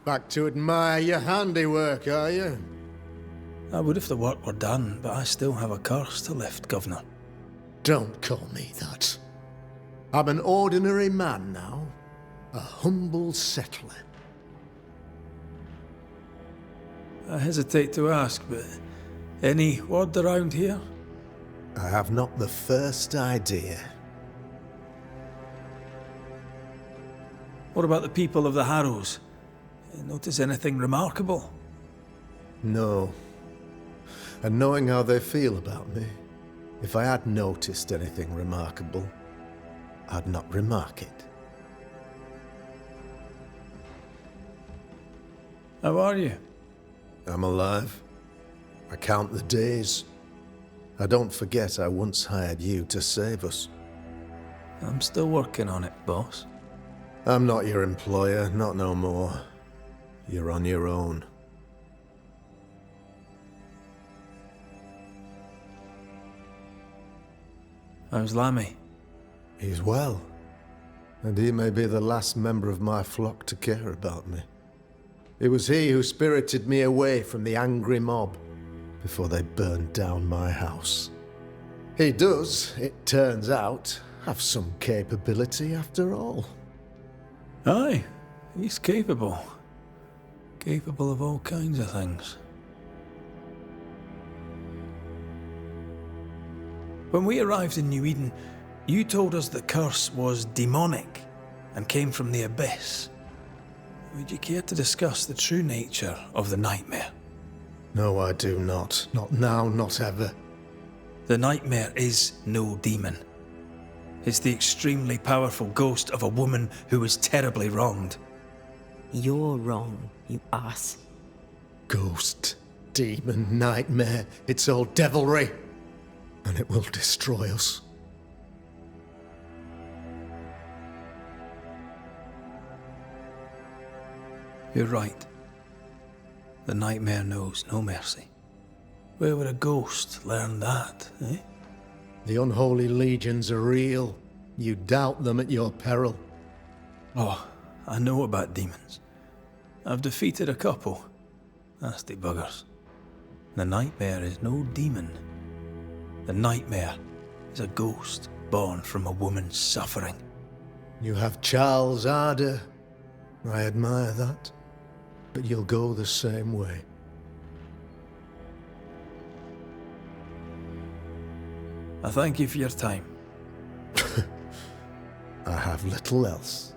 Back to admire your handiwork, are you? I would if the work were done, but I still have a curse to lift, Governor. Don't call me that. I'm an ordinary man now. A humble settler. I hesitate to ask, but any word around here? I have not the first idea. What about the people of the Harrows? Notice anything remarkable? No. And knowing how they feel about me, if I had noticed anything remarkable, I'd not remark it. How are you? I'm alive. I count the days. I don't forget I once hired you to save us. I'm still working on it, boss. I'm not your employer, not no more. You're on your own. How's Lammy? He's well. And he may be the last member of my flock to care about me. It was he who spirited me away from the angry mob before they burned down my house. He does, it turns out, have some capability after all. Aye, he's capable. Capable of all kinds of things. When we arrived in New Eden, you told us the curse was demonic and came from the abyss. Would you care to discuss the true nature of the nightmare? No, I do not. Not now, not ever. The nightmare is no demon. It's the extremely powerful ghost of a woman who was terribly wronged. You're wrong, you ass. Ghost, demon, nightmare, it's all devilry. And it will destroy us. You're right. The nightmare knows no mercy. Where would a ghost learn that, eh? The unholy legions are real. You doubt them at your peril. Oh, I know about demons. I've defeated a couple. Nasty buggers. The nightmare is no demon. The nightmare is a ghost born from a woman's suffering. You have Charles' ardour. I admire that. But you'll go the same way. I thank you for your time. I have little else.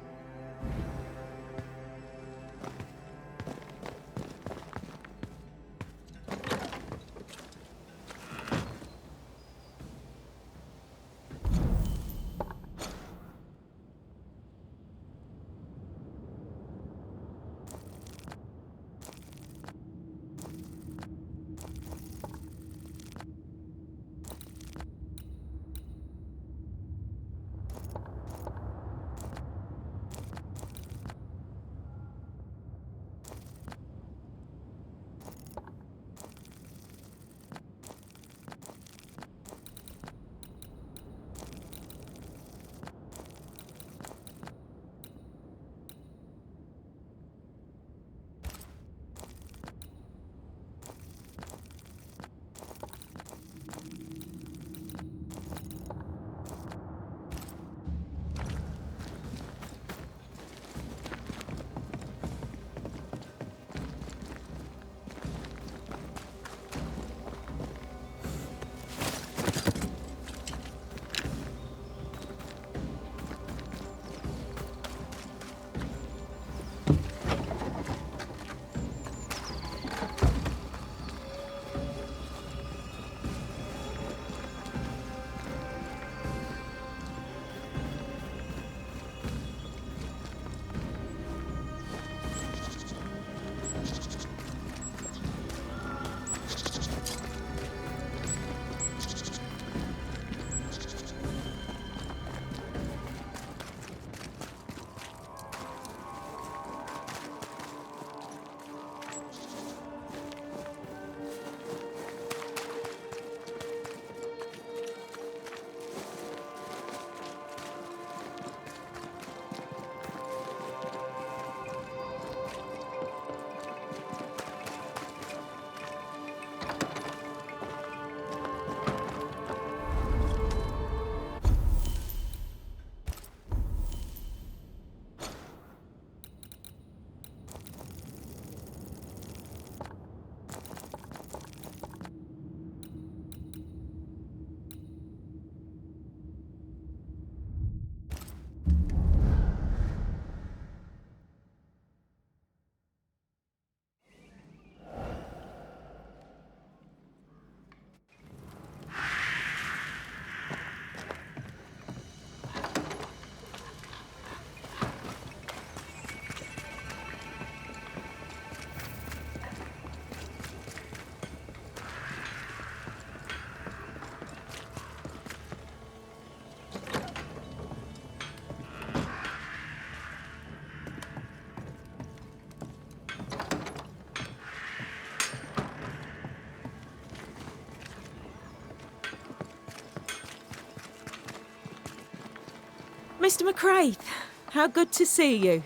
Mr. McCraith, how good to see you.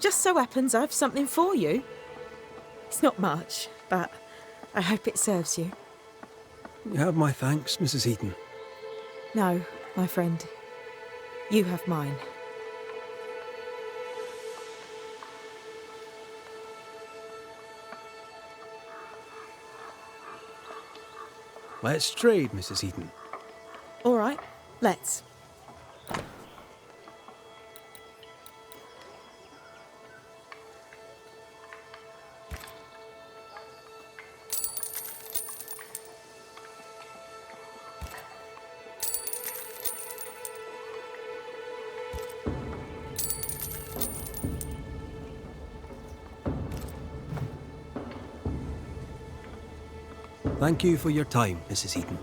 Just so happens I've something for you. It's not much, but I hope it serves you. You have my thanks, Mrs. Heaton. No, my friend. You have mine. Let's trade, Mrs. Heaton. All right, let's. Thank you for your time, Mrs. Heaton.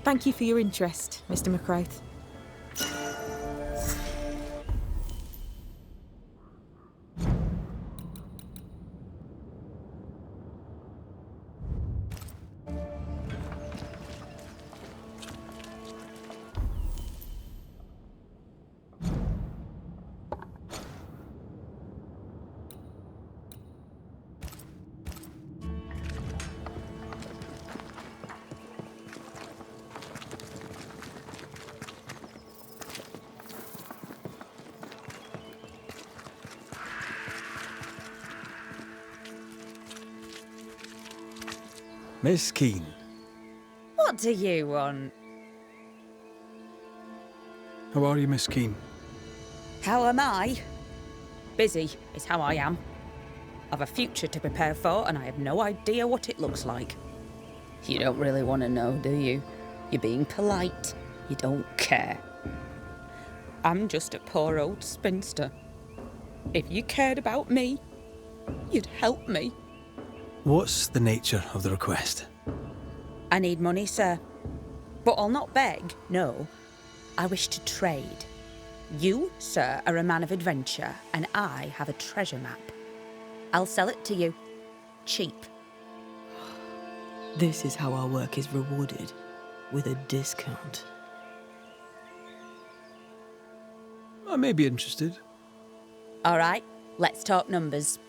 Thank you for your interest, Mr. McCraith. Miss Keane. What do you want? How are you, Miss Keane? How am I? Busy is how I am. I've a future to prepare for, and I have no idea what it looks like. You don't really want to know, do you? You're being polite. You don't care. I'm just a poor old spinster. If you cared about me, you'd help me. What's the nature of the request? I need money, sir. But I'll not beg, no. I wish to trade. You, sir, are a man of adventure, and I have a treasure map. I'll sell it to you. Cheap. This is how our work is rewarded, with a discount. I may be interested. All right, let's talk numbers.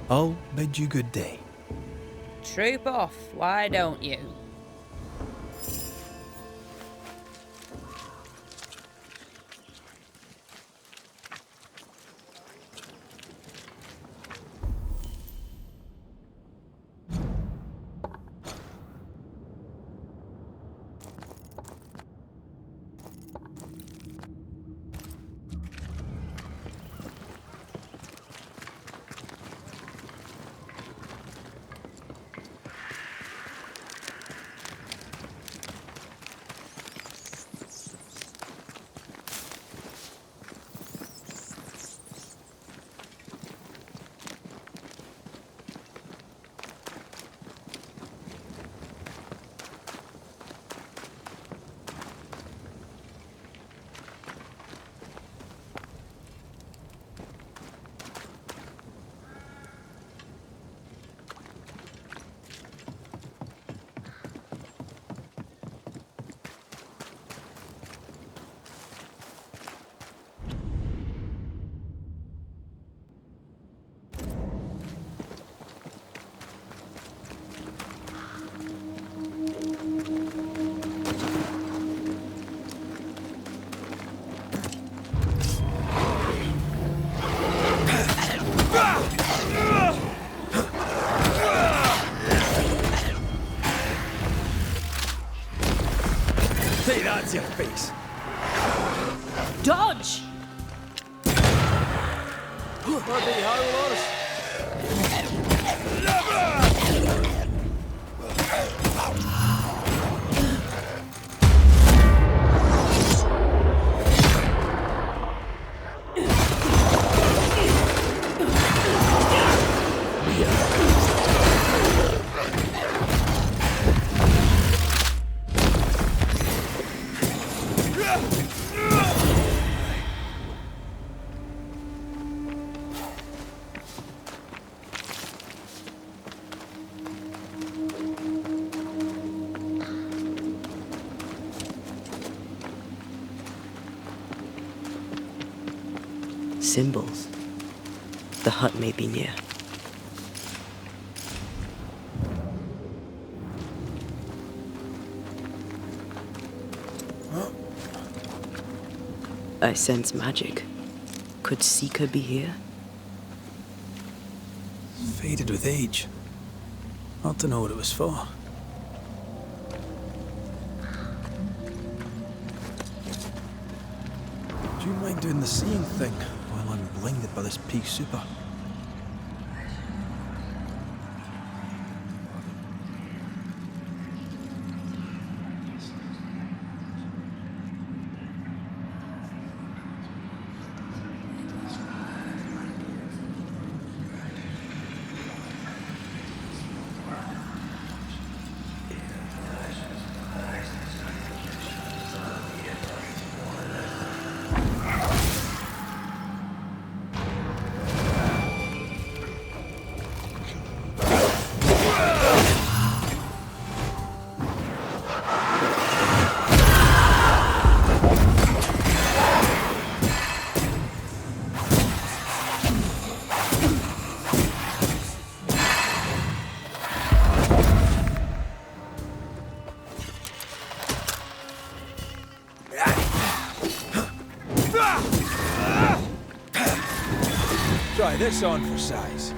I'll bid you good day. Troop off, why don't you? Say that to your face. Dodge! Bloody howlers! symbols. The hut may be near. I sense magic. Could Seeker be here? Faded with age. Hard to know what it was for. Do you mind doing the seeing thing while I'm blinded by this pea super? Try this on for size.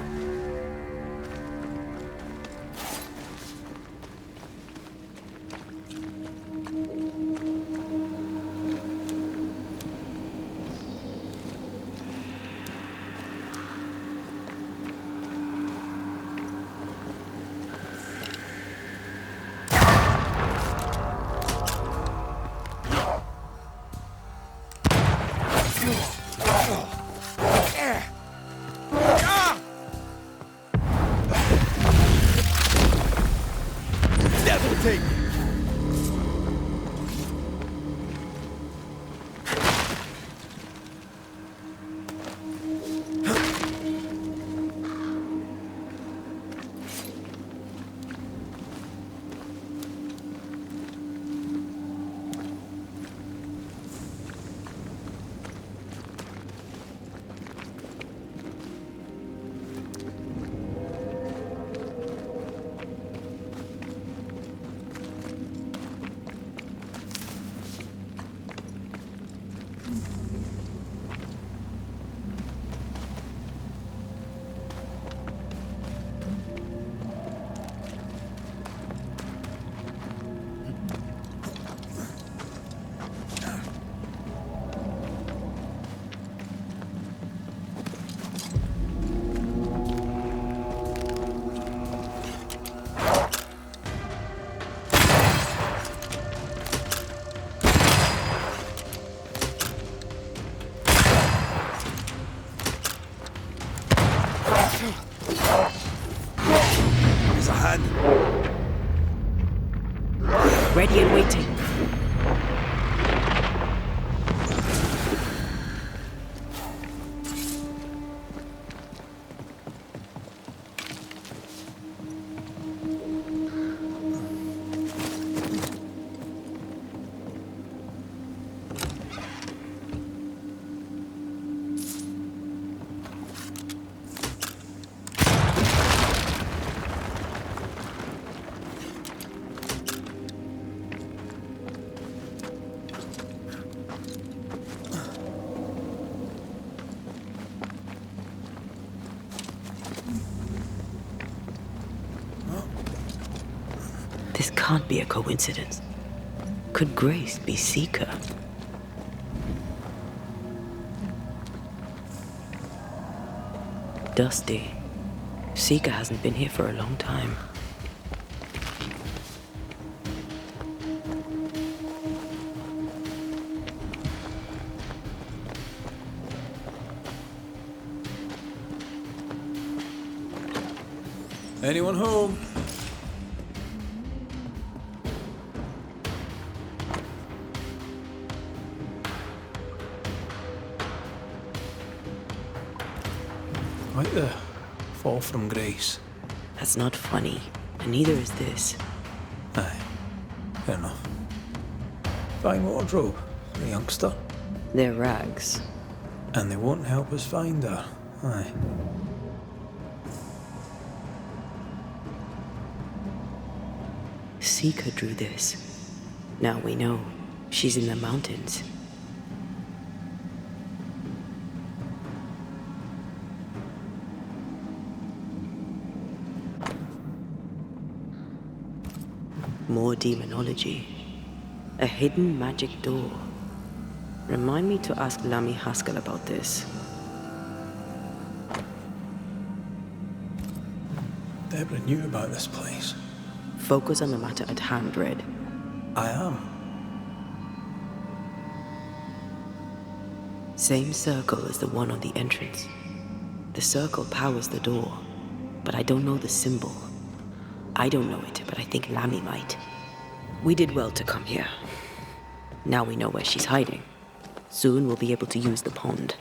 There's a hand. Ready and waiting. This can't be a coincidence. Could Grace be Seeker? Dusty. Seeker hasn't been here for a long time. Anyone home? Right there. Fall from grace. That's not funny, and neither is this. Aye. Fair enough. Fine wardrobe for a youngster. They're rags. And they won't help us find her. Aye. Seeker drew this. Now we know she's in the mountains. More demonology. A hidden magic door. Remind me to ask Lammy Haskell about this. Deborah knew about this place. Focus on the matter at hand, Red. I am. Same circle as the one on the entrance. The circle powers the door, but I don't know the symbol. I don't know it, but I think Lammy might. We did well to come here. Now we know where she's hiding. Soon we'll be able to use the pond.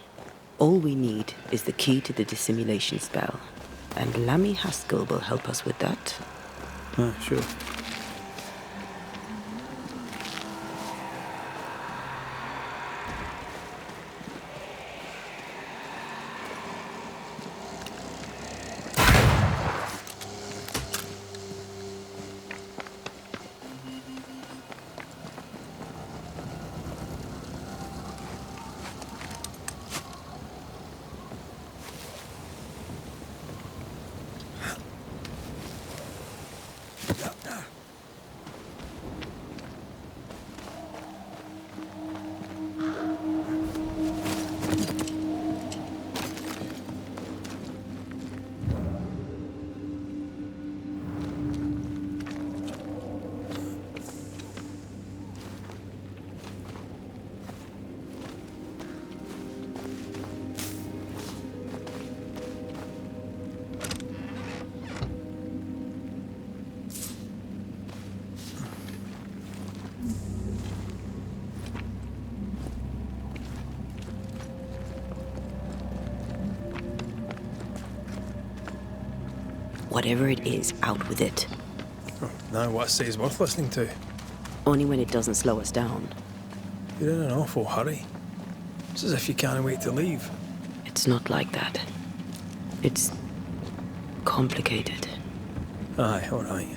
All we need is the key to the dissimulation spell, and Lammy Haskell will help us with that. Sure. Whatever it is, out with it. Oh, now what I say is worth listening to. Only when it doesn't slow us down. You're in an awful hurry. It's as if you can't wait to leave. It's not like that. It's complicated. Aye, all right.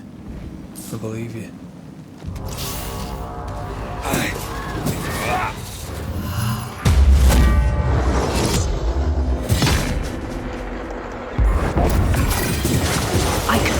I believe you. I can.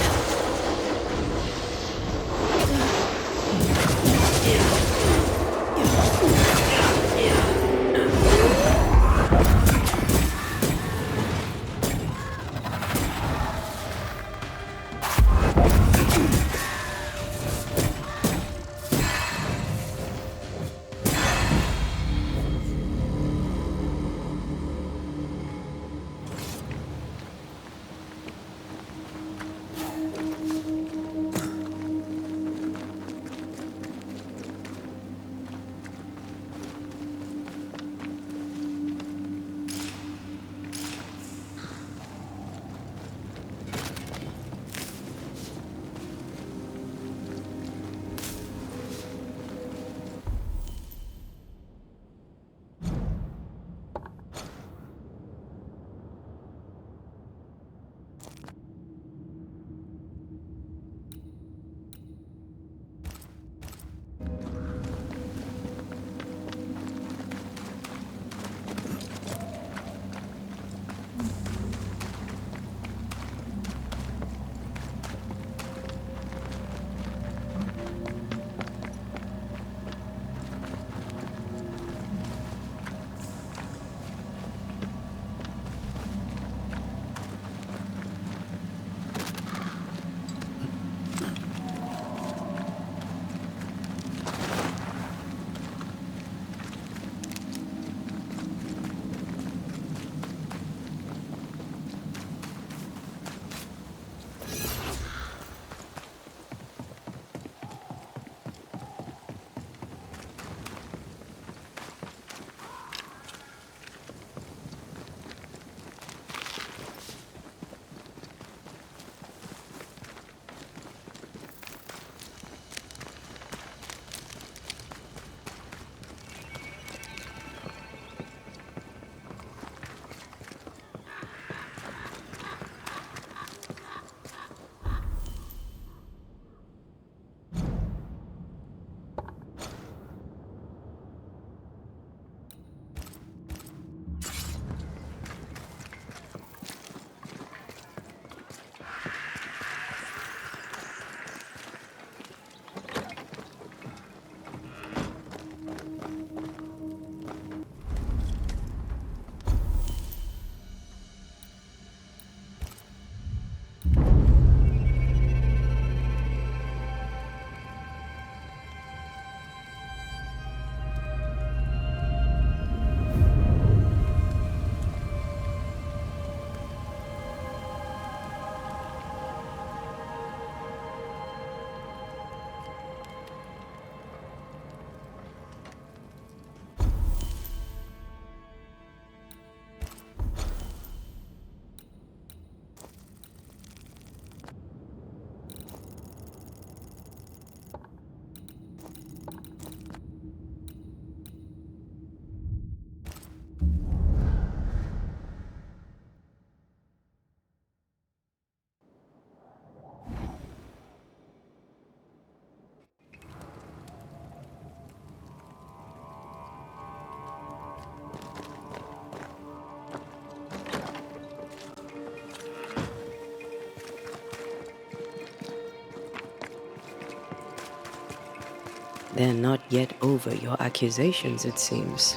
They're not yet over your accusations, it seems.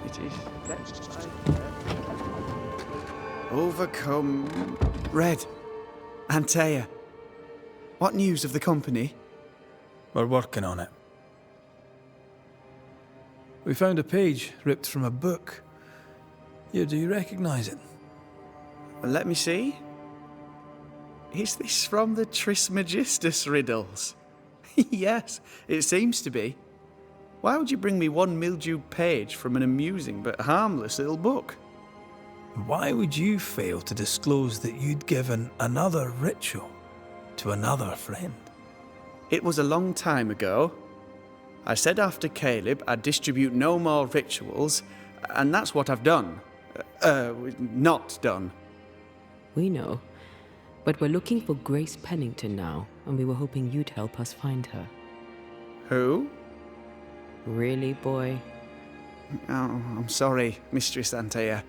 It is overcome. Red. Antea. What news of the company? We're working on it. We found a page ripped from a book. Do you recognize it? Let me see. Is this from the Trismegistus riddles? Yes, it seems to be. Why would you bring me one mildewed page from an amusing but harmless little book? Why would you fail to disclose that you'd given another ritual to another friend? It was a long time ago. I said after Caleb I'd distribute no more rituals, and that's what I've done. Not done. We know. But we're looking for Grace Pennington now, and we were hoping you'd help us find her. Who? Really, boy? Oh, I'm sorry, Mistress Antea.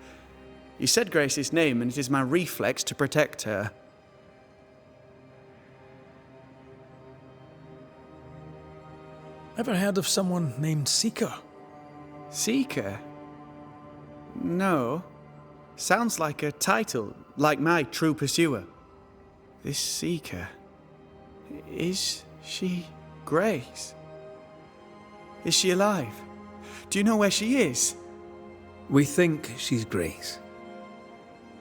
You said Grace's name, and it is my reflex to protect her. Ever heard of someone named Seeker? Seeker? No. Sounds like a title, like my True Pursuer. This Seeker... Is she Grace? Is she alive? Do you know where she is? We think she's Grace.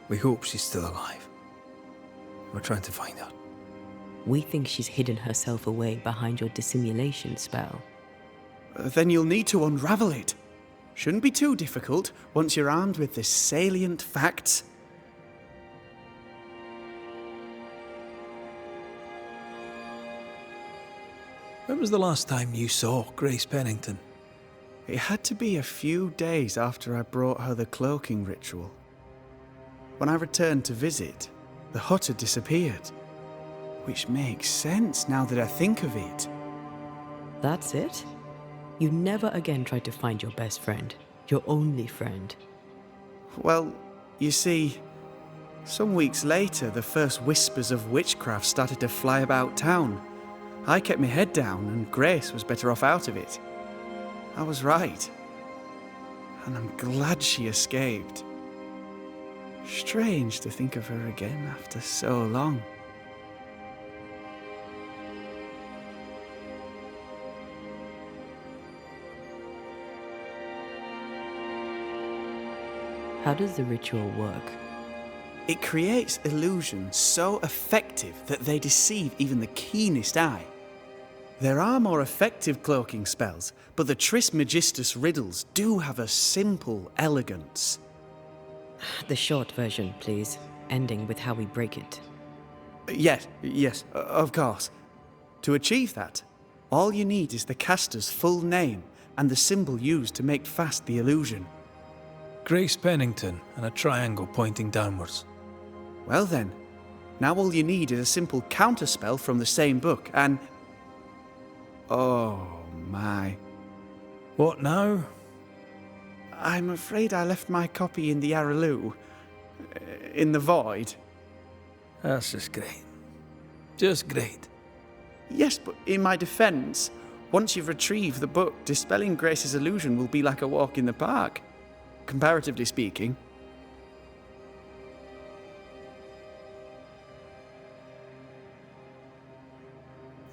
We hope she's still alive. We're trying to find her. We think she's hidden herself away behind your dissimulation spell. Then you'll need to unravel it. Shouldn't be too difficult once you're armed with the salient facts. When was the last time you saw Grace Pennington? It had to be a few days after I brought her the cloaking ritual. When I returned to visit, the hut had disappeared. Which makes sense now that I think of it. That's it? You never again tried to find your best friend, your only friend. Well, you see, some weeks later, the first whispers of witchcraft started to fly about town. I kept my head down, and Grace was better off out of it. I was right. And I'm glad she escaped. Strange to think of her again after so long. How does the ritual work? It creates illusions so effective that they deceive even the keenest eye. There are more effective cloaking spells, but the Trismegistus riddles do have a simple elegance. The short version, please, ending with how we break it. Yes, of course. To achieve that, all you need is the caster's full name and the symbol used to make fast the illusion. Grace Pennington and a triangle pointing downwards. Well then, now all you need is a simple counterspell from the same book and... Oh my. What now? I'm afraid I left my copy in the Araloo. In the void. That's just great. Just great. Yes, but in my defense, once you've retrieved the book, dispelling Grace's illusion will be like a walk in the park. Comparatively speaking.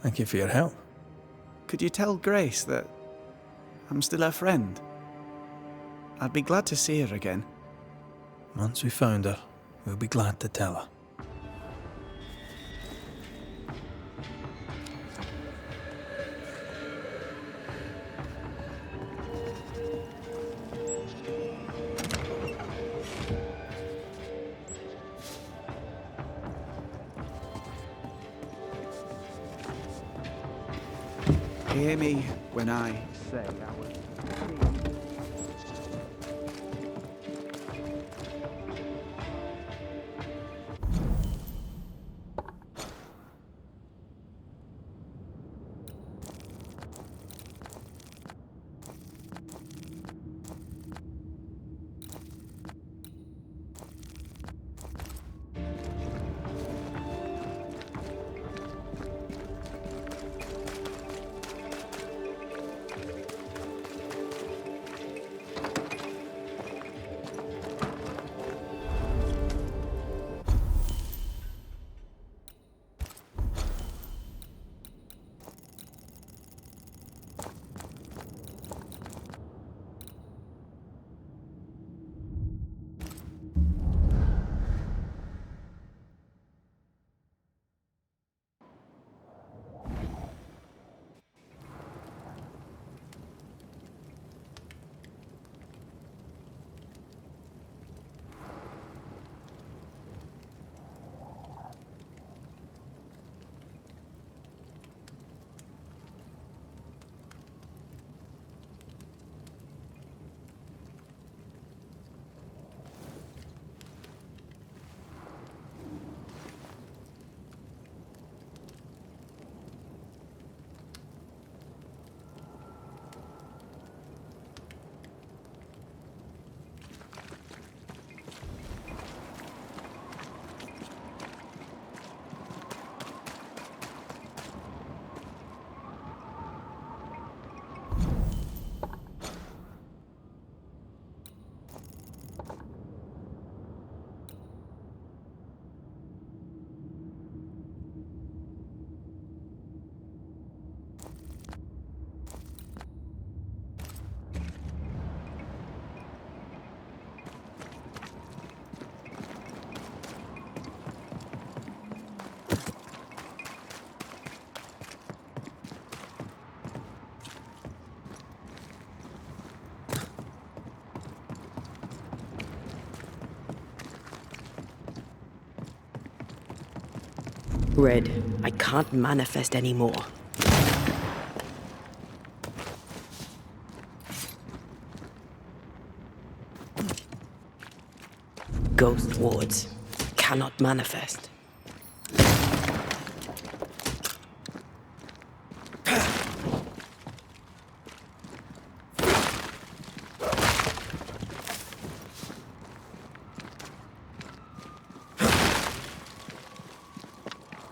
Thank you for your help. Could you tell Grace that I'm still her friend? I'd be glad to see her again. Once we found her, we'll be glad to tell her. Hear me when I say Red, I can't manifest anymore. Ghost wards. Cannot manifest.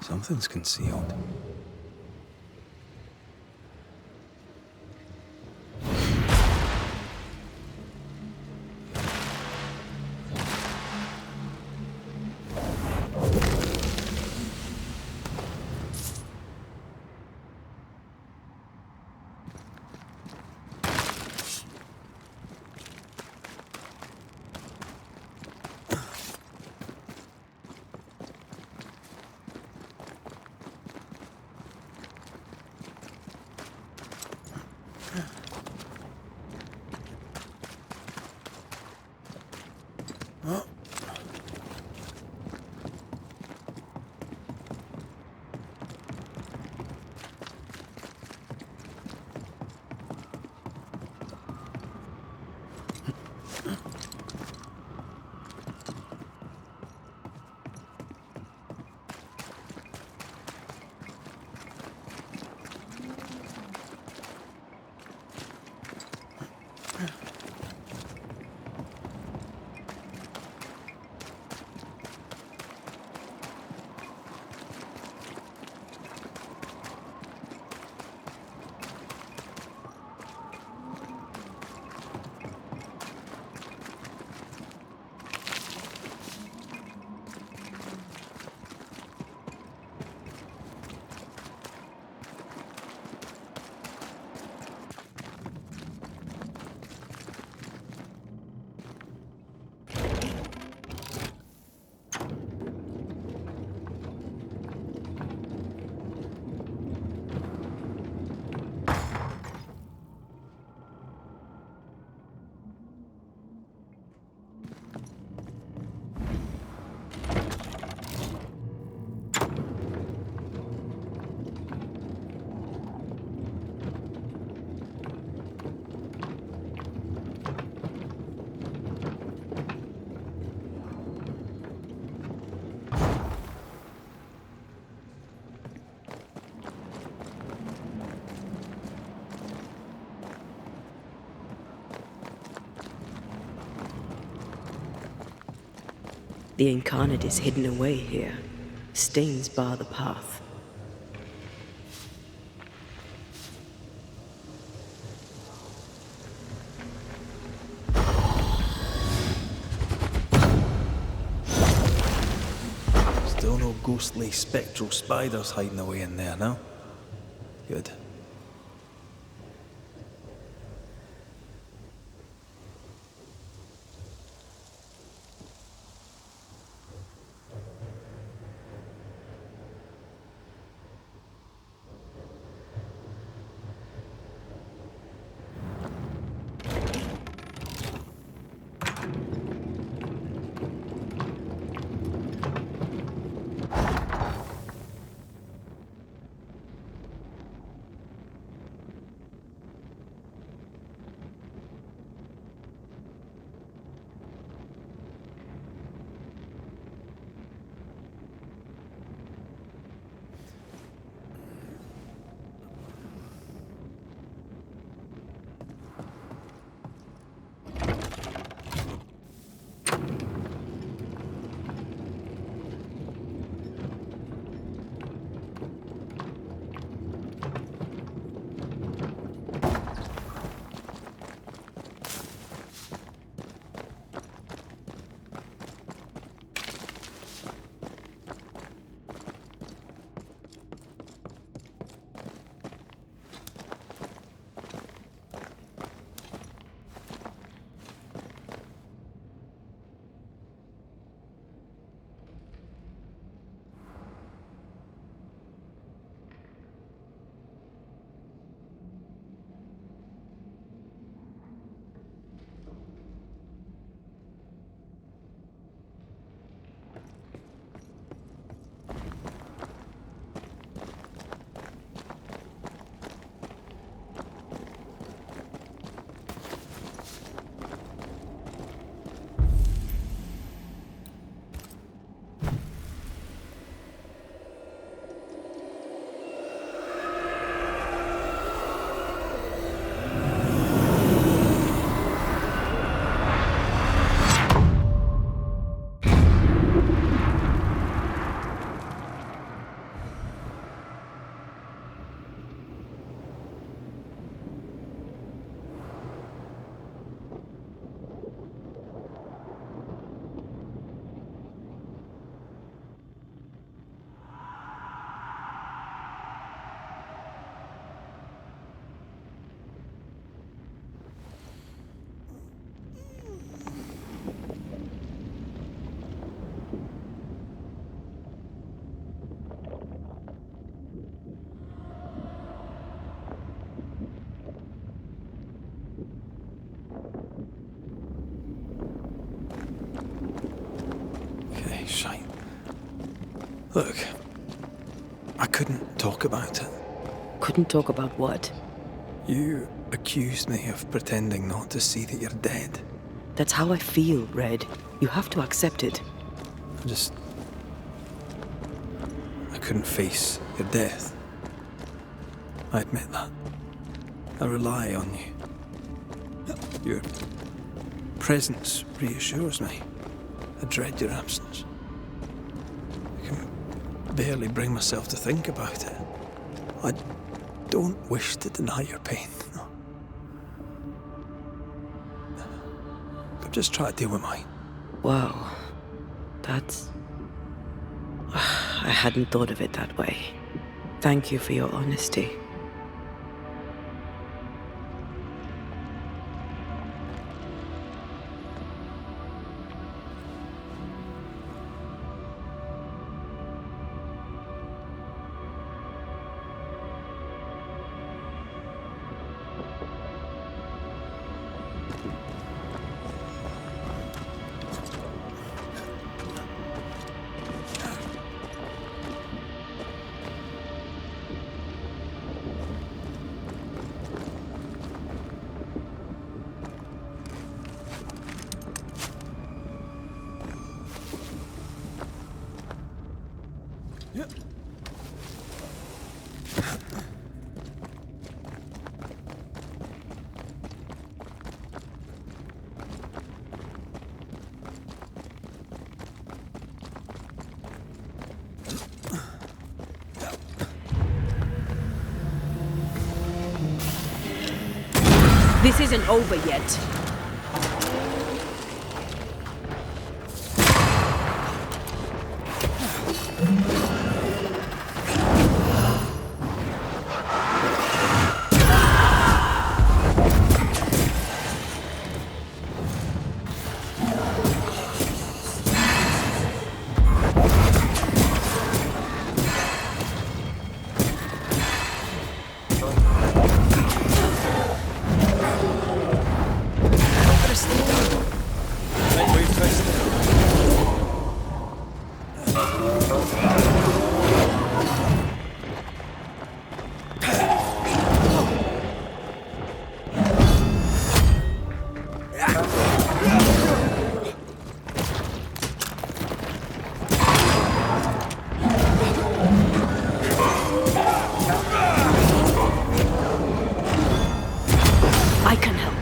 Something's concealed. The incarnate is hidden away here. Stains bar the path. Still no ghostly, spectral spiders hiding away in there, no? Good. Look, I couldn't talk about it. Couldn't talk about what? You accused me of pretending not to see that you're dead. That's how I feel, Red. You have to accept it. I couldn't face your death. I admit that. I rely on you. Your presence reassures me. I dread your absence. I can barely bring myself to think about it. I don't wish to deny your pain. No. But just try to deal with mine. Wow. That's... I hadn't thought of it that way. Thank you for your honesty. This isn't over yet. I can help.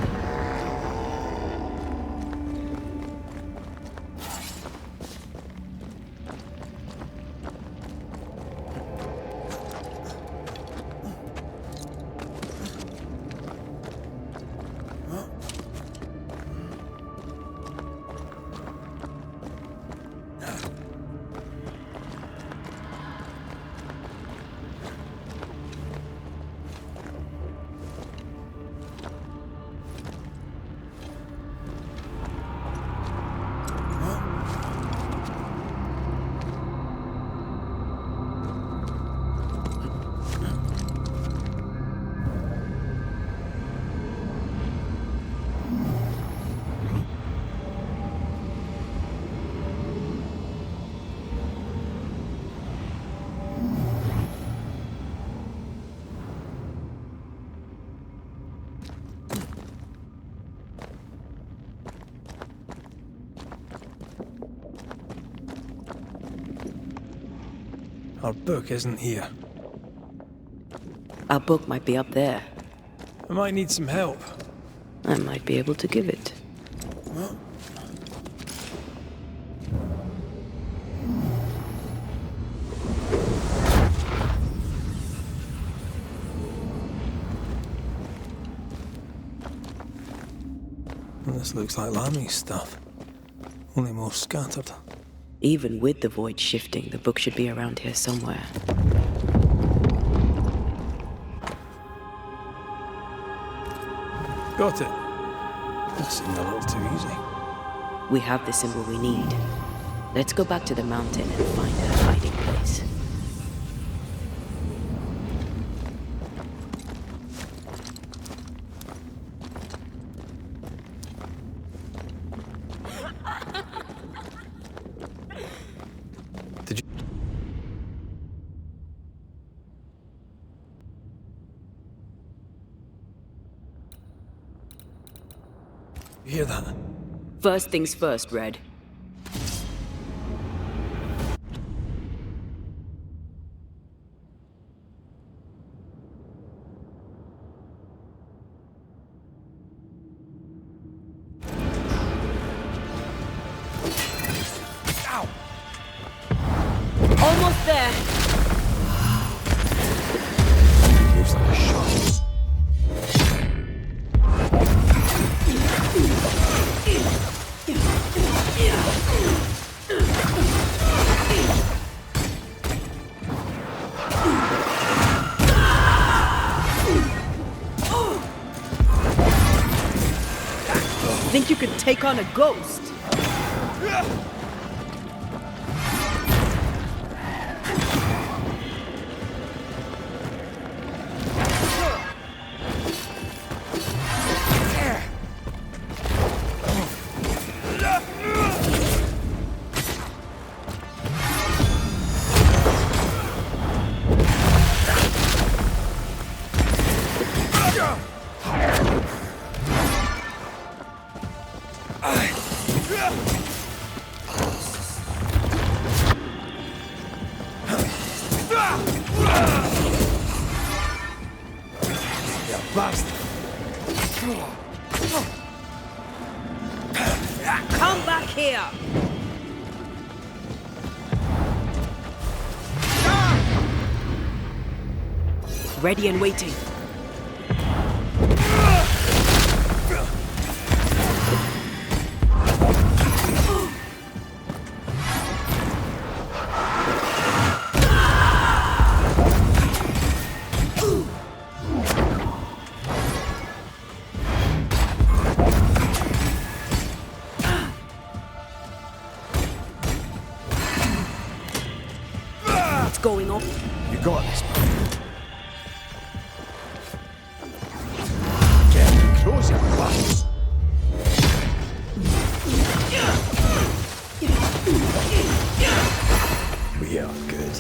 Our book isn't here. Our book might be up there. I might need some help. I might be able to give it. This looks like Lammy's stuff. Only more scattered. Even with the void shifting, the book should be around here somewhere. Got it. That seemed a little too easy. We have the symbol we need. Let's go back to the mountain and find a hiding place. You hear that? First things first, Red. Almost there. Moves like a shot. Think you could take on a ghost? Come back here! Ready and waiting. What's going on? You got this, man. Close your mouth. We are good.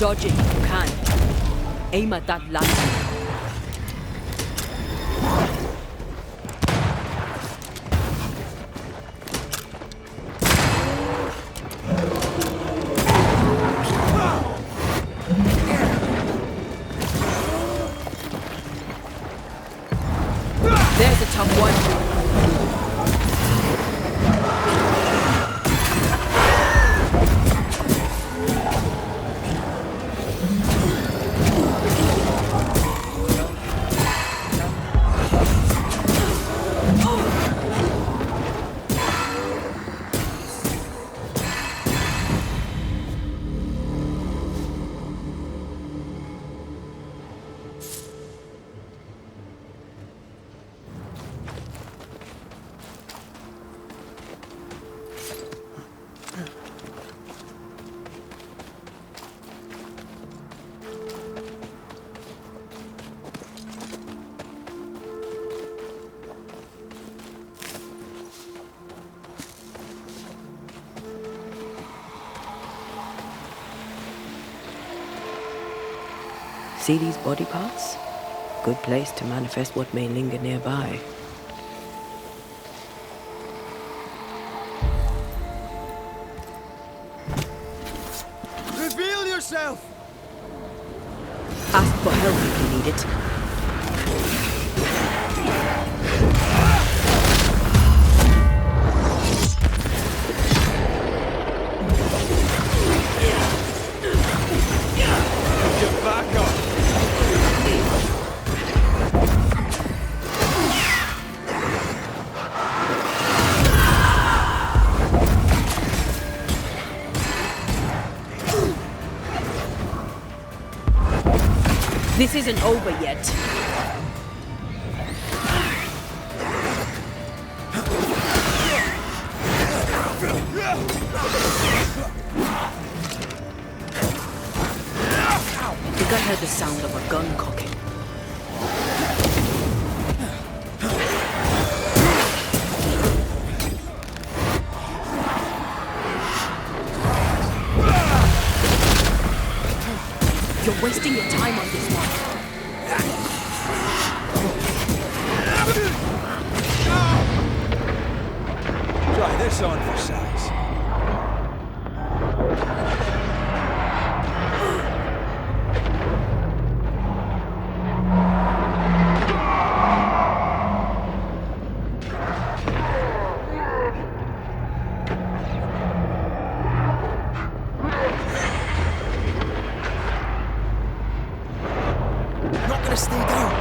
Dodge it if you can. Aim at that last one. There's a tough one. See these body parts? Good place to manifest what may linger nearby. Reveal yourself! Ask for help if you need it. Get back up! This isn't over yet. I think I heard the sound of a gun cocking. You're wasting your time on this one. Try this on for size. Not gonna stay down.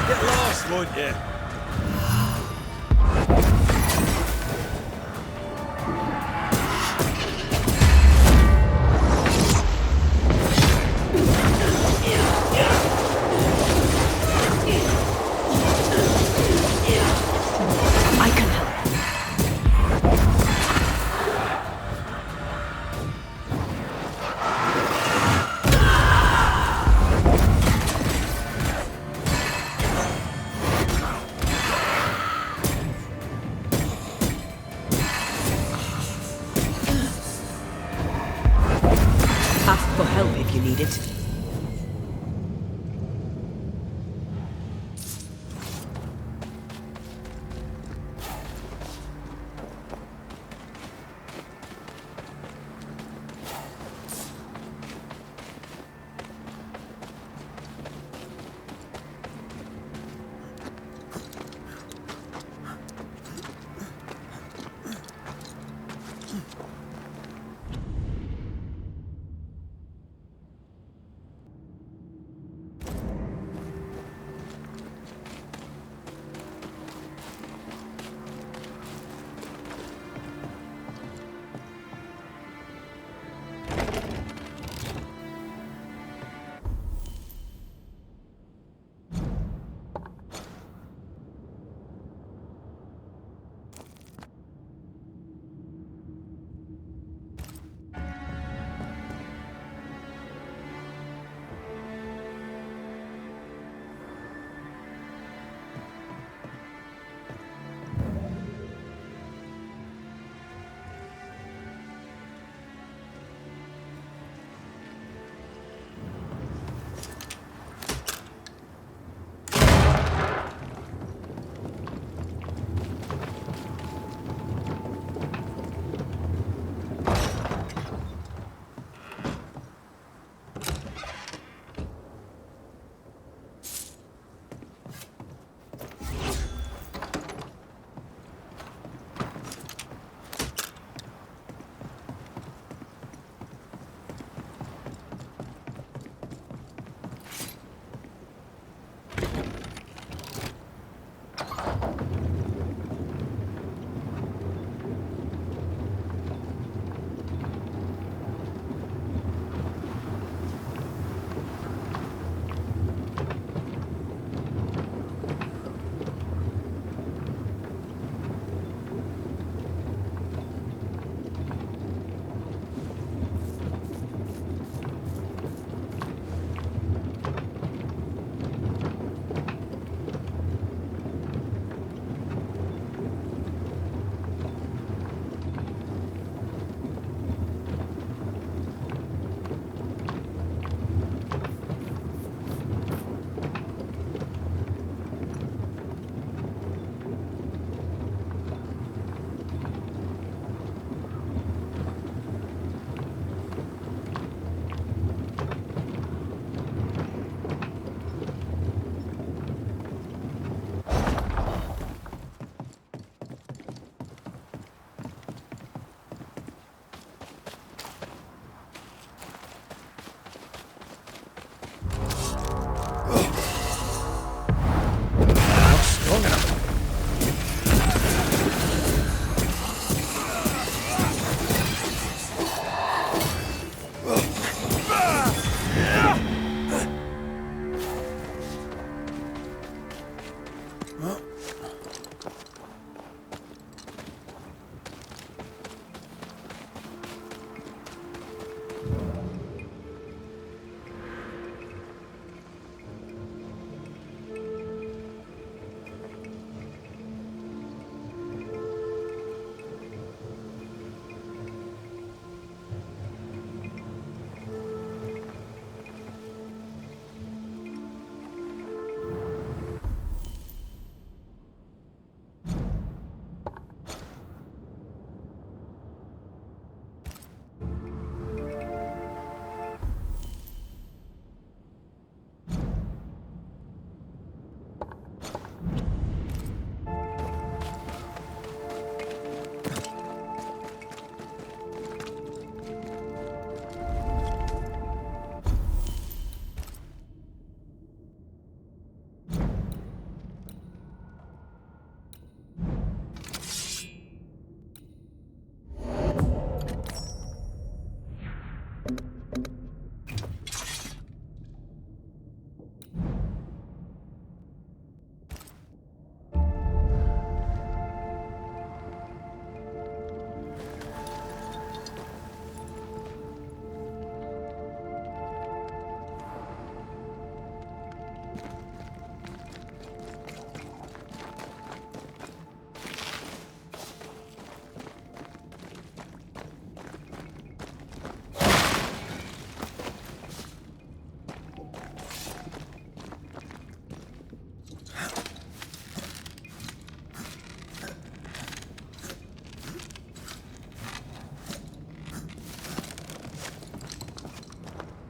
Get lost, won't you? I can help. Ask for help if you need it.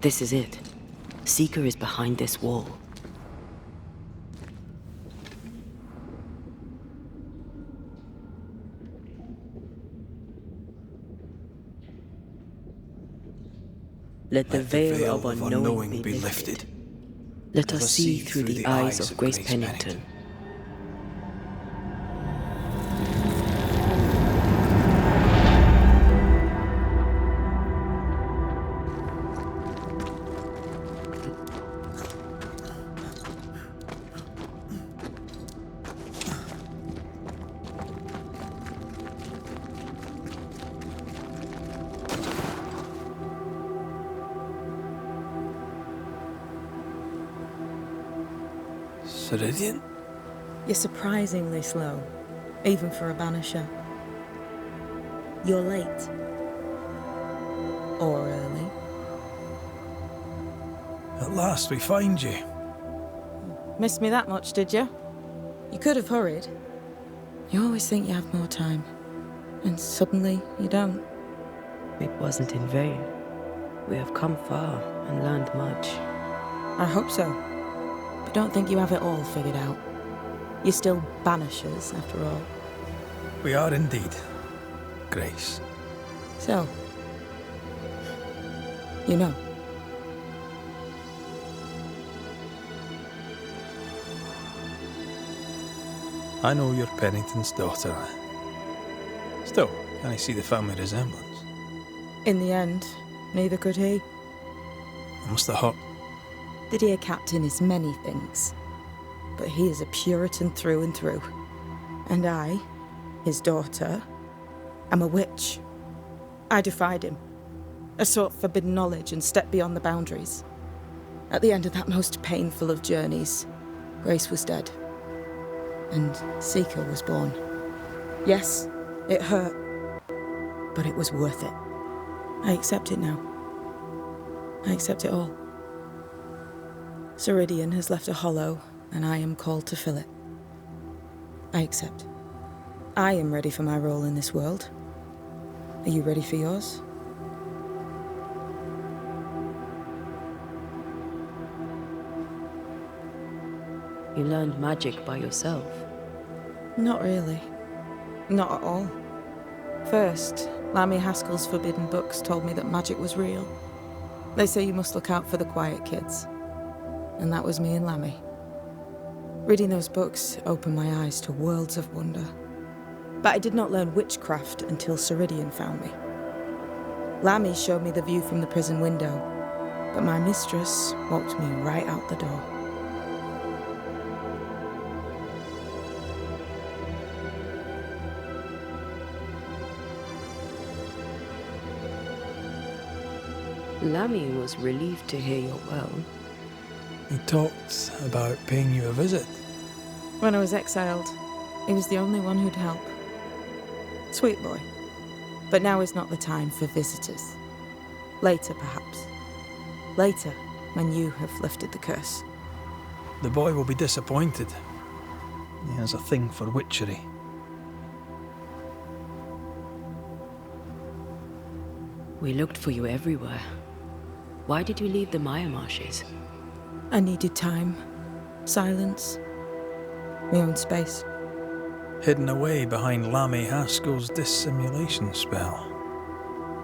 This is it. Seeker is behind this wall. Let the veil of unknowing be lifted. Let us see through the eyes of Grace Pennington. Ceridian? You're surprisingly slow, even for a Banisher. You're late. Or early. At last we find you. Missed me that much, did you? You could have hurried. You always think you have more time, and suddenly you don't. It wasn't in vain. We have come far and learned much. I hope so. But don't think you have it all figured out. You're still Banishers, after all. We are indeed, Grace. So, you know. I know you're Pennington's daughter. Still, can I see the family resemblance? In the end, neither could he. It must have hurt. The dear captain is many things, but he is a Puritan through and through. And I, his daughter, am a witch. I defied him. I sought forbidden knowledge and stepped beyond the boundaries. At the end of that most painful of journeys, Grace was dead. And Seeker was born. Yes, it hurt, but it was worth it. I accept it now. I accept it all. Ceridian has left a hollow, and I am called to fill it. I accept. I am ready for my role in this world. Are you ready for yours? You learned magic by yourself. Not really. Not at all. First, Lammy Haskell's forbidden books told me that magic was real. They say you must look out for the quiet kids. And that was me and Lammy. Reading those books opened my eyes to worlds of wonder. But I did not learn witchcraft until Ceridian found me. Lammy showed me the view from the prison window, but my mistress walked me right out the door. Lammy was relieved to hear you're well. He talked about paying you a visit. When I was exiled, he was the only one who'd help. Sweet boy. But now is not the time for visitors. Later, perhaps. Later, when you have lifted the curse. The boy will be disappointed. He has a thing for witchery. We looked for you everywhere. Why did you leave the Maya Marshes? I needed time, silence, my own space. Hidden away behind Lammy Haskell's dissimulation spell.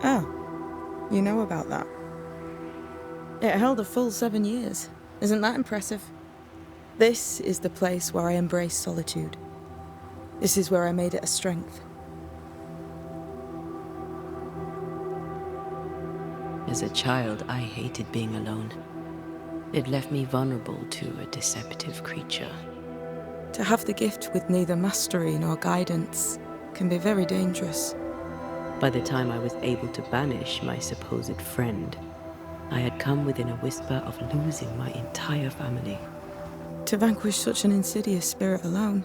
Oh, you know about that. It held a full 7 years. Isn't that impressive? This is the place where I embraced solitude. This is where I made it a strength. As a child, I hated being alone. It left me vulnerable to a deceptive creature. To have the gift with neither mastery nor guidance can be very dangerous. By the time I was able to banish my supposed friend, I had come within a whisper of losing my entire family. To vanquish such an insidious spirit alone,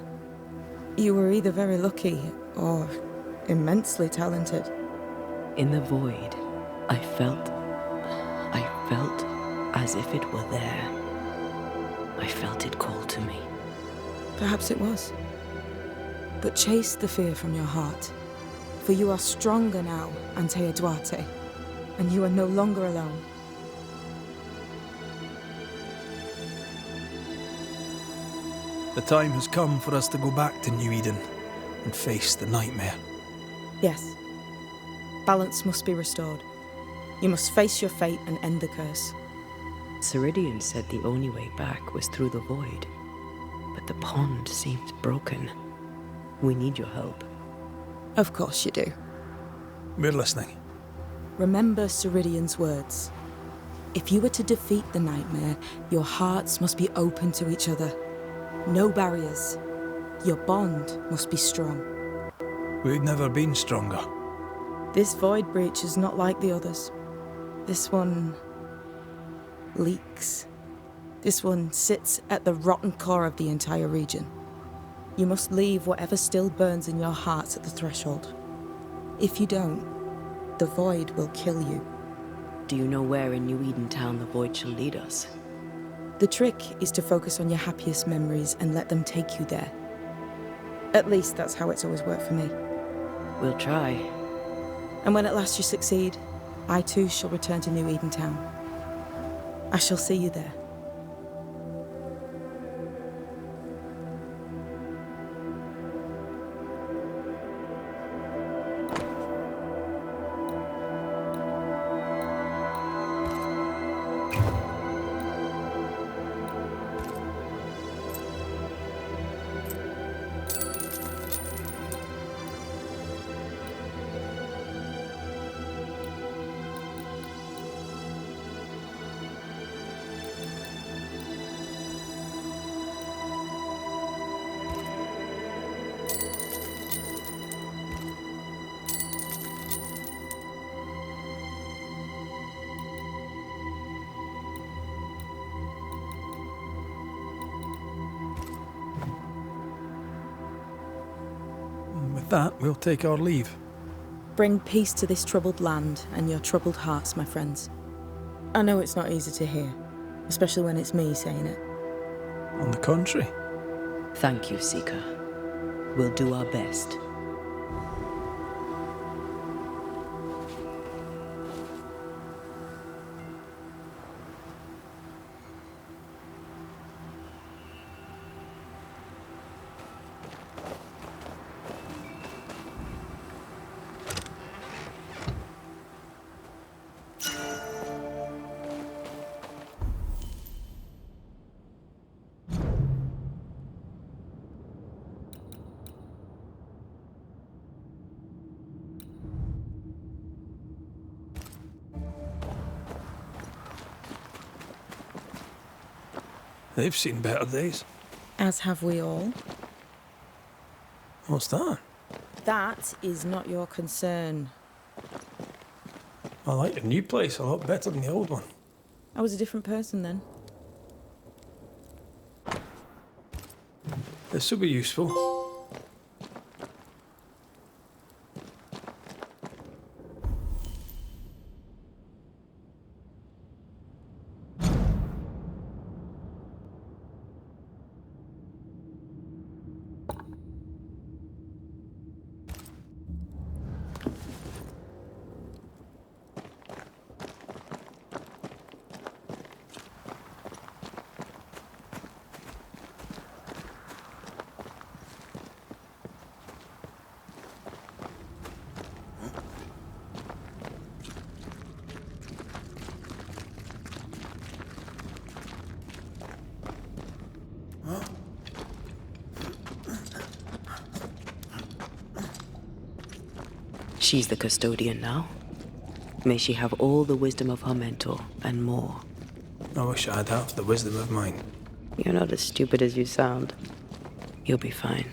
you were either very lucky or immensely talented. In the void, I felt as if it were there. I felt it call to me. Perhaps it was. But chase the fear from your heart, for you are stronger now, Antea Duarte, and you are no longer alone. The time has come for us to go back to New Eden and face the nightmare. Yes. Balance must be restored. You must face your fate and end the curse. Ceridian said the only way back was through the void. But the pond seems broken. We need your help. Of course you do. We're listening. Remember Ceridian's words. If you were to defeat the nightmare, your hearts must be open to each other. No barriers. Your bond must be strong. We've never been stronger. This void breach is not like the others. This one leaks. This one sits at the rotten core of the entire region. You must leave whatever still burns in your hearts at the threshold. If you don't, the void will kill you. Do you know where in New Eden Town the void shall lead us? The trick is to focus on your happiest memories and let them take you there. At least that's how it's always worked for me. We'll try. And when at last you succeed, I too shall return to New Eden Town. I shall see you there. With that, we'll take our leave. Bring peace to this troubled land and your troubled hearts, my friends. I know it's not easy to hear, especially when it's me saying it. On the contrary. Thank you, Seeker. We'll do our best. They've seen better days. As have we all. What's that? That is not your concern. I like the new place a lot better than the old one. I was a different person then. This will be useful. She's the custodian now. May she have all the wisdom of her mentor, and more. I wish I'd have the wisdom of mine. You're not as stupid as you sound. You'll be fine.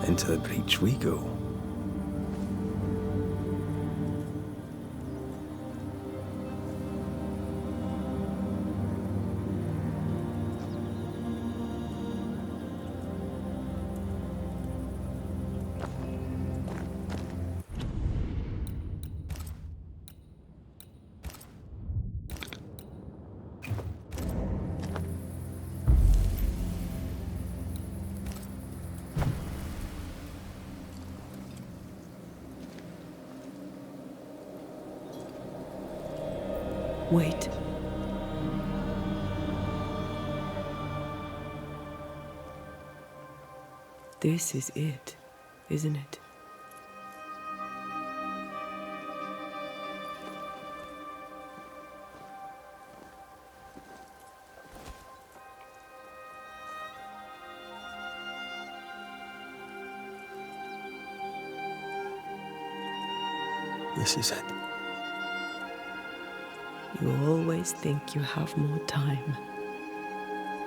Into the breach we go. Wait. This is it, isn't it? This is it. You always think you have more time,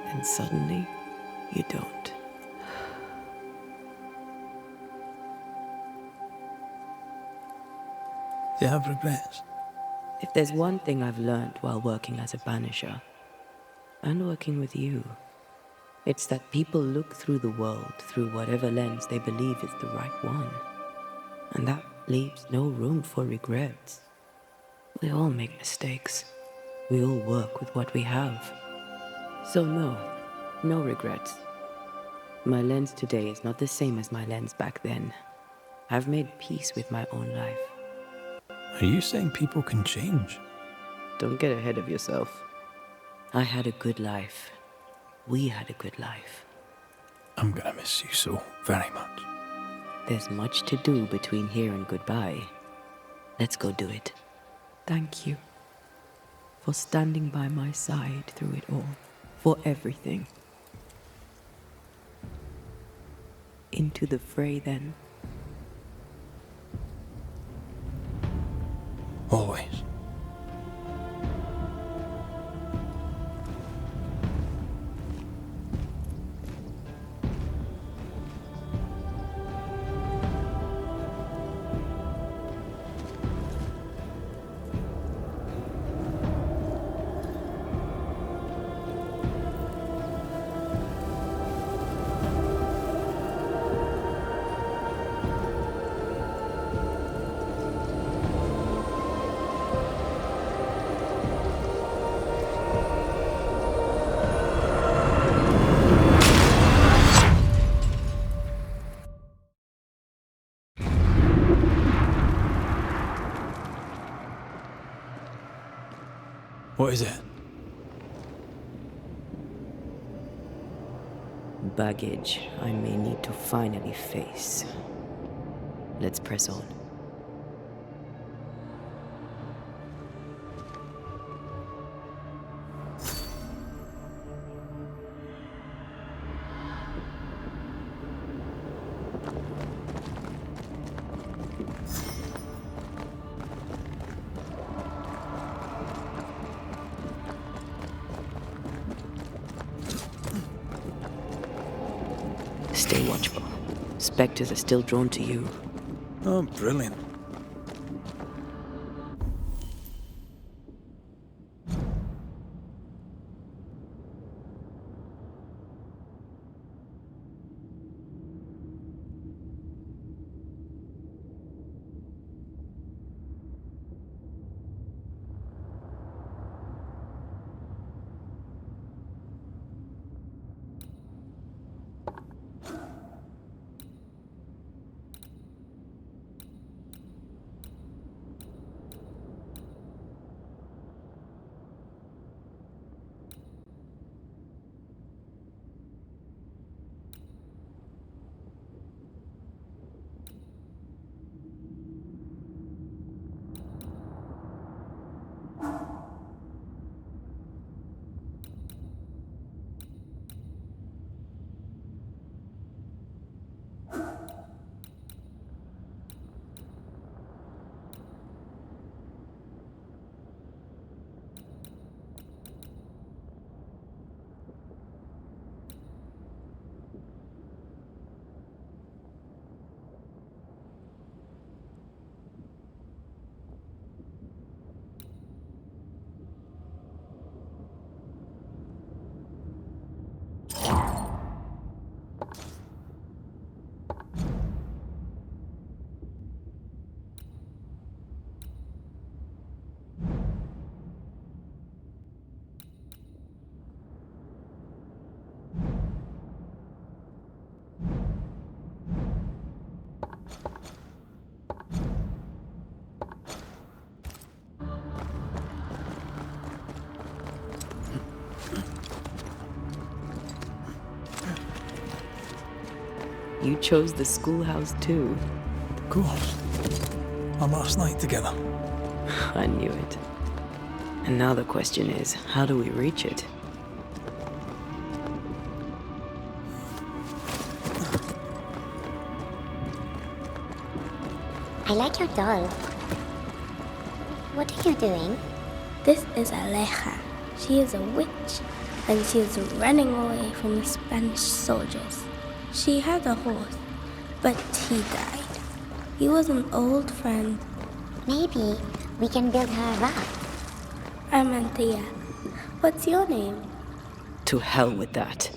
and suddenly you don't. Do you have regrets? If there's one thing I've learned while working as a Banisher, and working with you, it's that people look through the world through whatever lens they believe is the right one. And that leaves no room for regrets. We all make mistakes. We all work with what we have. So no regrets. My lens today is not the same as my lens back then. I've made peace with my own life. Are you saying people can change? Don't get ahead of yourself. I had a good life. We had a good life. I'm gonna miss you so very much. There's much to do between here and goodbye. Let's go do it. Thank you for standing by my side through it all, for everything. Into the fray, then. Always. What is it? Baggage I may need to finally face. Let's press on. Stay watchful. Spectres are still drawn to you. Oh, brilliant. You chose the schoolhouse too. Of course. Our last night together. I knew it. And now the question is, how do we reach it? I like your doll. What are you doing? This is Aleja. She is a witch, and she is running away from the Spanish soldiers. She had a horse, but he died. He was an old friend. Maybe we can build her a raft. I'm Anthea. What's your name? To hell with that.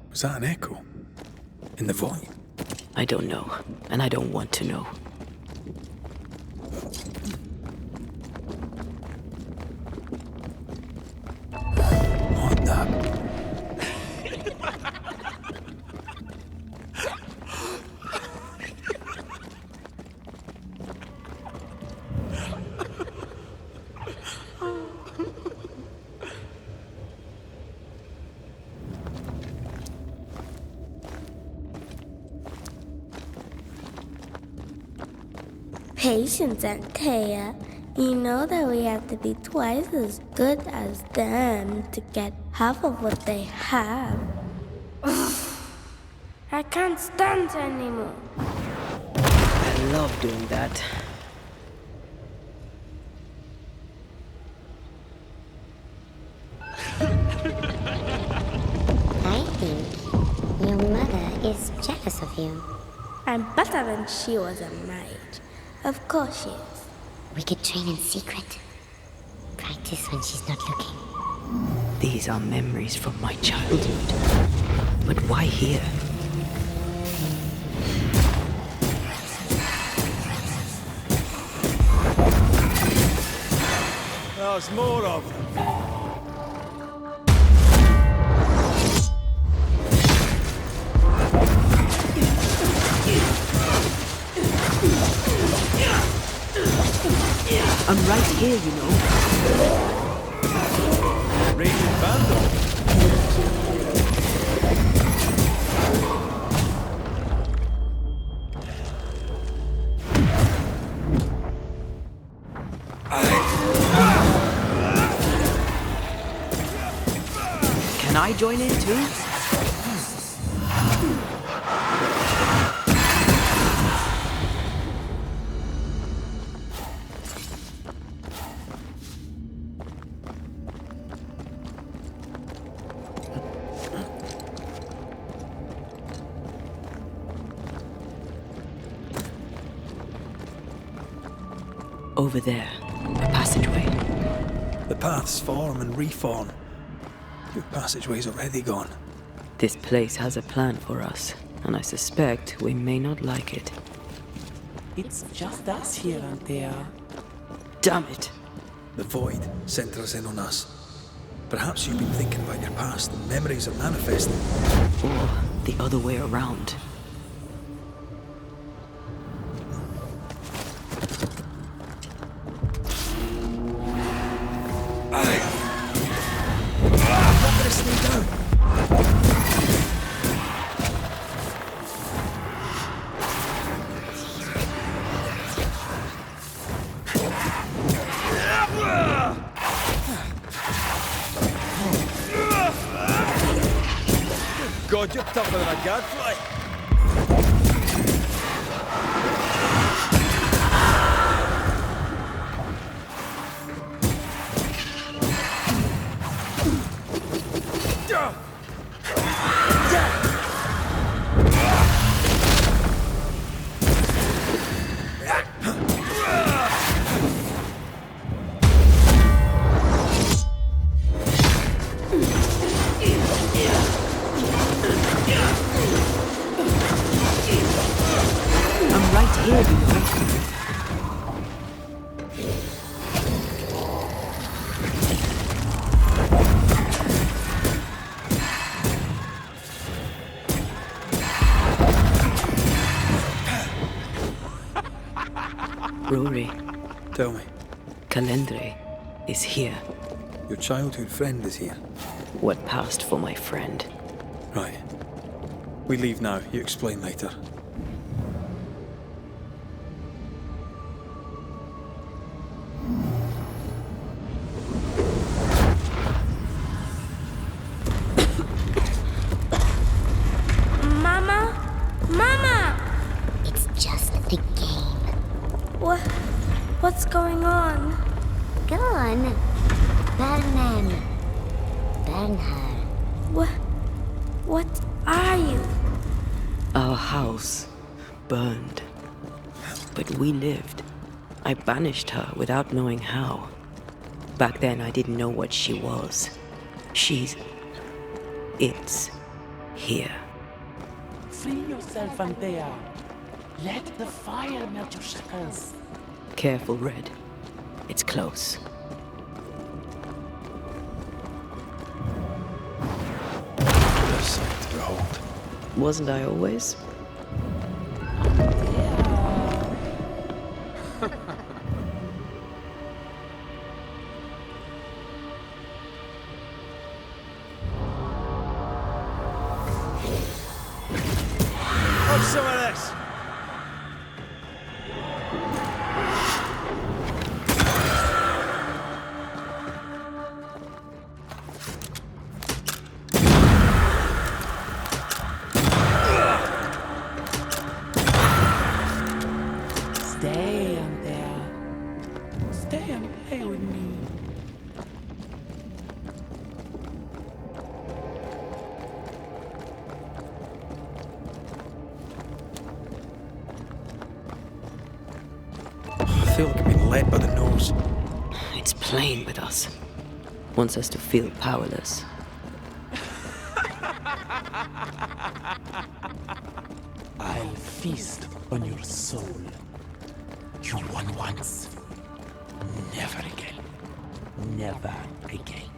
Was that an echo? In the void? I don't know, and I don't want to know. What the? Patience, Anthea. You know that we have to be twice as good as them to get half of what they have. I can't stand anymore. I love doing that. I think your mother is jealous of you. I'm better than she was a mage. Of course she is. We could train in secret. Practice when she's not looking. These are memories from my childhood. But why here? There's more of them. I'm right here, you know. Raging Vandal. Can I join in too? Over there, a passageway. The paths form and reform. Your passageway's already gone. This place has a plan for us, and I suspect we may not like it. It's just us here, Anthea. Damn it! The void centres in on us. Perhaps you've been thinking about your past and memories are manifesting. Or the other way around. God, you're tougher than a gadfly. I'm right here, you know. Rory, Tell me, Calendre is here. your childhood friend is here. What passed for my friend? Right. We leave now. You explain later. What's going on? Go on. Burn them. Burn her. What are you? Our house burned. But we lived. I banished her without knowing how. Back then, I didn't know what she was. It's here. Free yourself, Antea. Let the fire melt your shackles. Careful, Red. It's close. What a sight to behold. Wasn't I always? Have some of this. Stay, Antea. Stay and play with me. I feel like I've been led by the nose. It's playing with us. Wants us to feel powerless. I'll feast on your soul. You won once. Never again. Never again.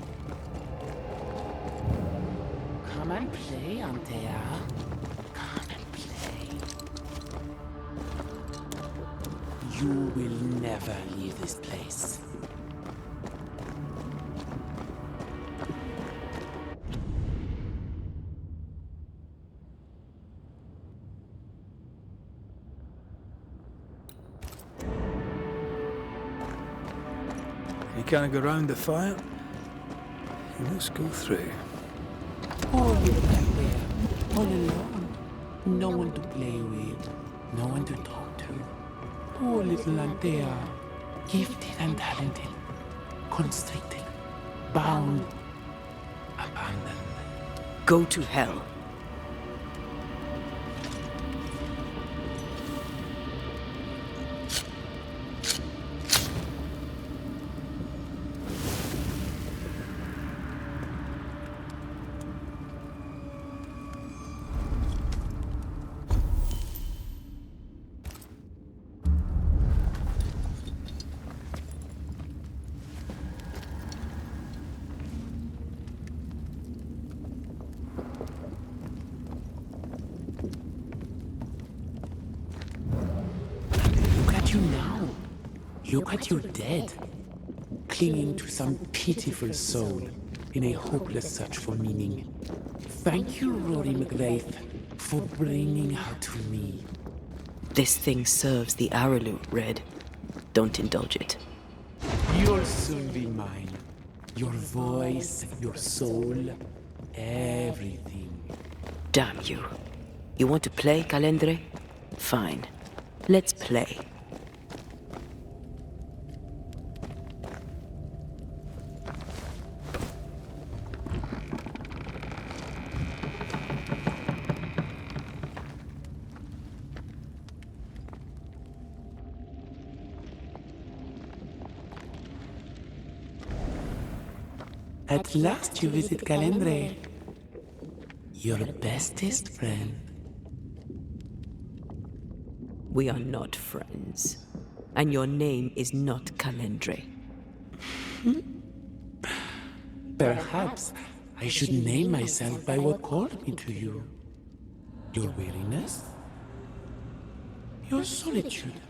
Come and play, Antea. Come and play. You will never leave this place. You can't go round the fire. You must go through. Poor little nightmare, all alone. No one to play with, no one to talk to. Poor little Antea, gifted and talented, constricted, bound, abandoned. Go to hell. You now. Look at you dead, clinging to some pitiful soul in a hopeless search for meaning. Thank you, Rory McGrath, for bringing her to me. This thing serves the Araloot, Red. Don't indulge it. You'll soon be mine. Your voice, your soul, everything. Damn you. You want to play, Calendre? Fine. Let's play. At last you visit Calendre, your bestest friend. We are not friends. And your name is not Calendre. Perhaps I should name myself by what called me to you. Your weariness? Your solitude?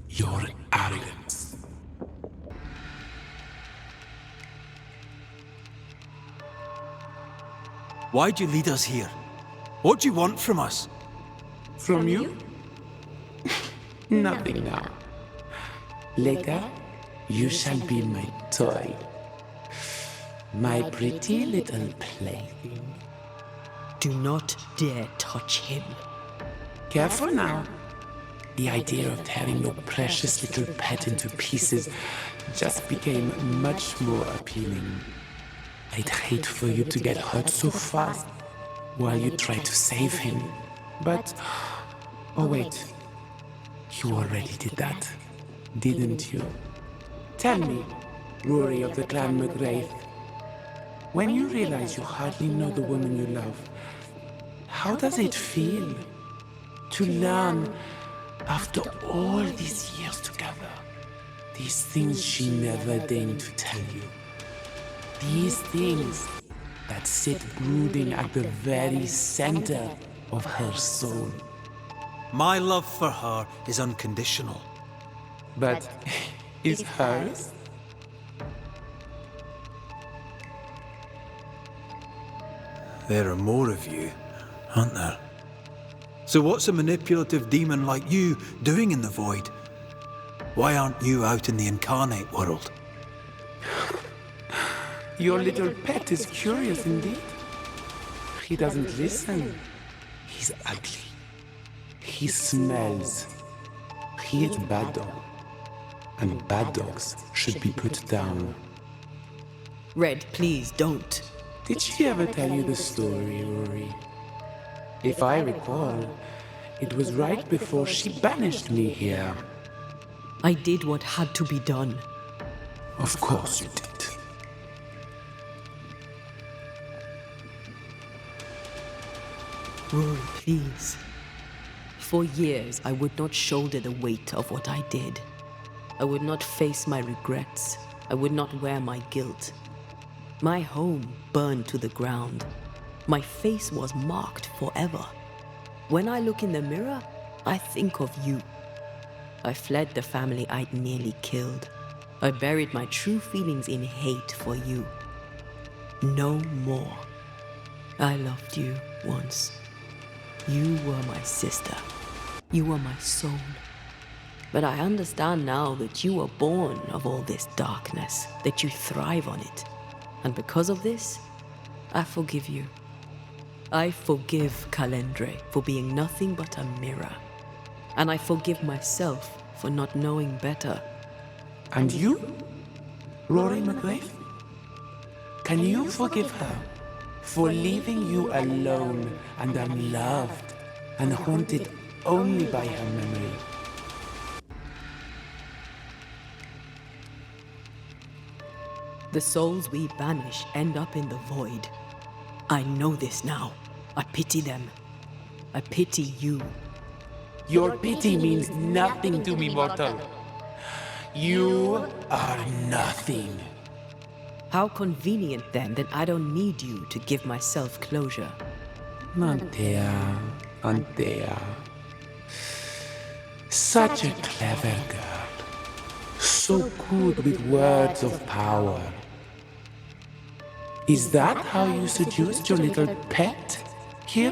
Your arrogance? Why'd you lead us here? What do you want from us? From you? Nothing now. Later, you shall be my toy. My pretty little plaything. Do not dare touch him. Careful now. The idea of tearing your precious little pet into pieces just became much more appealing. I'd hate for you to get hurt so fast while you try to save him. But, oh wait, you already did that, didn't you? Tell me, Rory of the Clan McGrath, when you realize you hardly know the woman you love, how does it feel to learn, after all these years together, these things she never deigned to tell you? These things that sit brooding at the very center of her soul. My love for her is unconditional. But is hers? There are more of you, aren't there? So what's a manipulative demon like you doing in the void? Why aren't you out in the incarnate world? Your little pet is curious indeed. He doesn't listen. He's ugly. He smells. He is a bad dog. And bad dogs should be put down. Red, please don't. Did she ever tell you the story, Rory? If I recall, it was right before she banished me here. I did what had to be done. Of course you did. Rory, please. For years, I would not shoulder the weight of what I did. I would not face my regrets. I would not wear my guilt. My home burned to the ground. My face was marked forever. When I look in the mirror, I think of you. I fled the family I'd nearly killed. I buried my true feelings in hate for you. No more. I loved you once. You were my sister. You were my soul. But I understand now that you were born of all this darkness, that you thrive on it. And because of this, I forgive you. I forgive Calendre for being nothing but a mirror. And I forgive myself for not knowing better. And you? Rory McGrath? Can you forgive her for leaving you alone and unloved and haunted only by her memory? The souls we banish end up in the void. I know this now. I pity them. I pity you. Your pity means nothing to me, mortal. You are nothing. How convenient then that I don't need you to give myself closure. Antea, Antea. Such a clever girl. So good with words of power. Is that how you seduced your little pet here?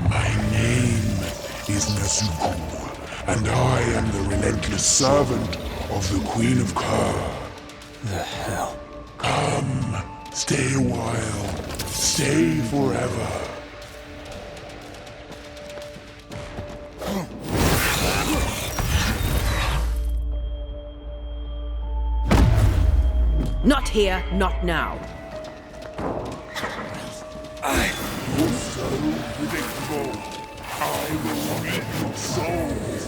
My name is Nasuku, and I am the relentless servant of the Queen of Kerr. The hell? Come, stay a while, stay forever. Not here, not now. You're so predictable. I will read your souls.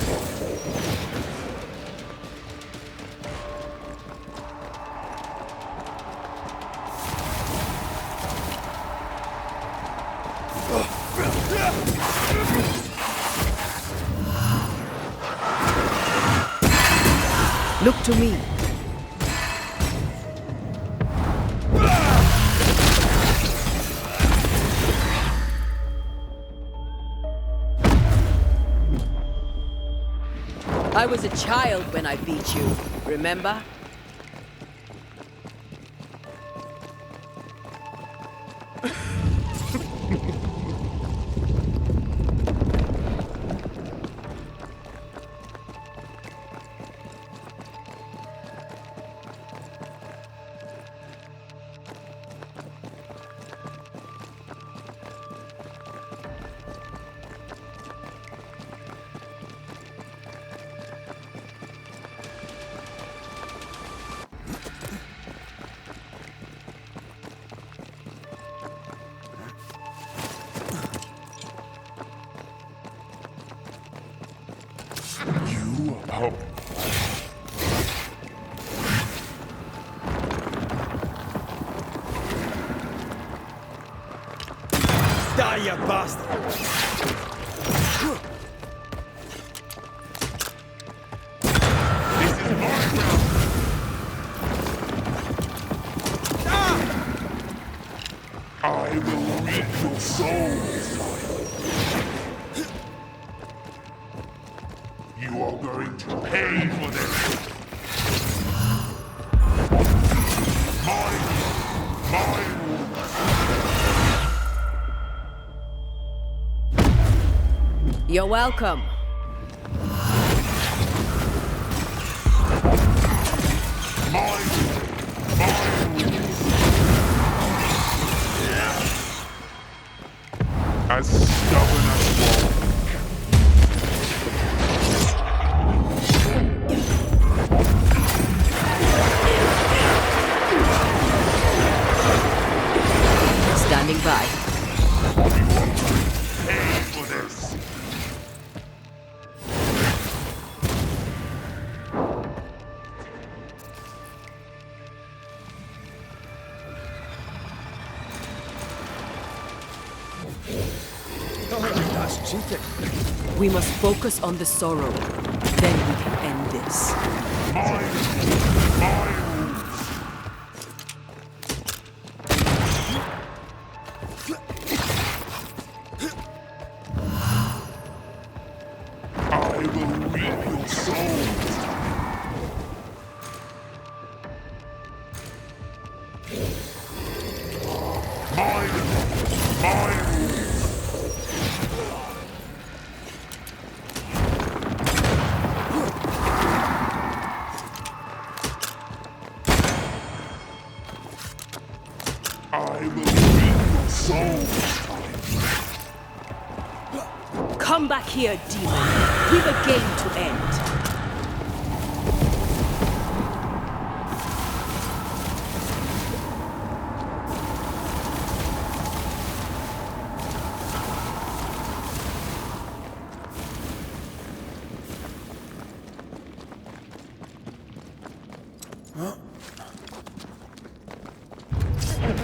Look to me. I was a child when I beat you, remember? Die, you bastard! I will reap your souls. You are going to pay for this. Mine. You're welcome. As stubborn as wall. Standing by. Pay for this. That's cheating. We must focus on the sorrow. Then we can end this. I will reap your souls. I will reap your souls. Come back here, demon. We've a game to end.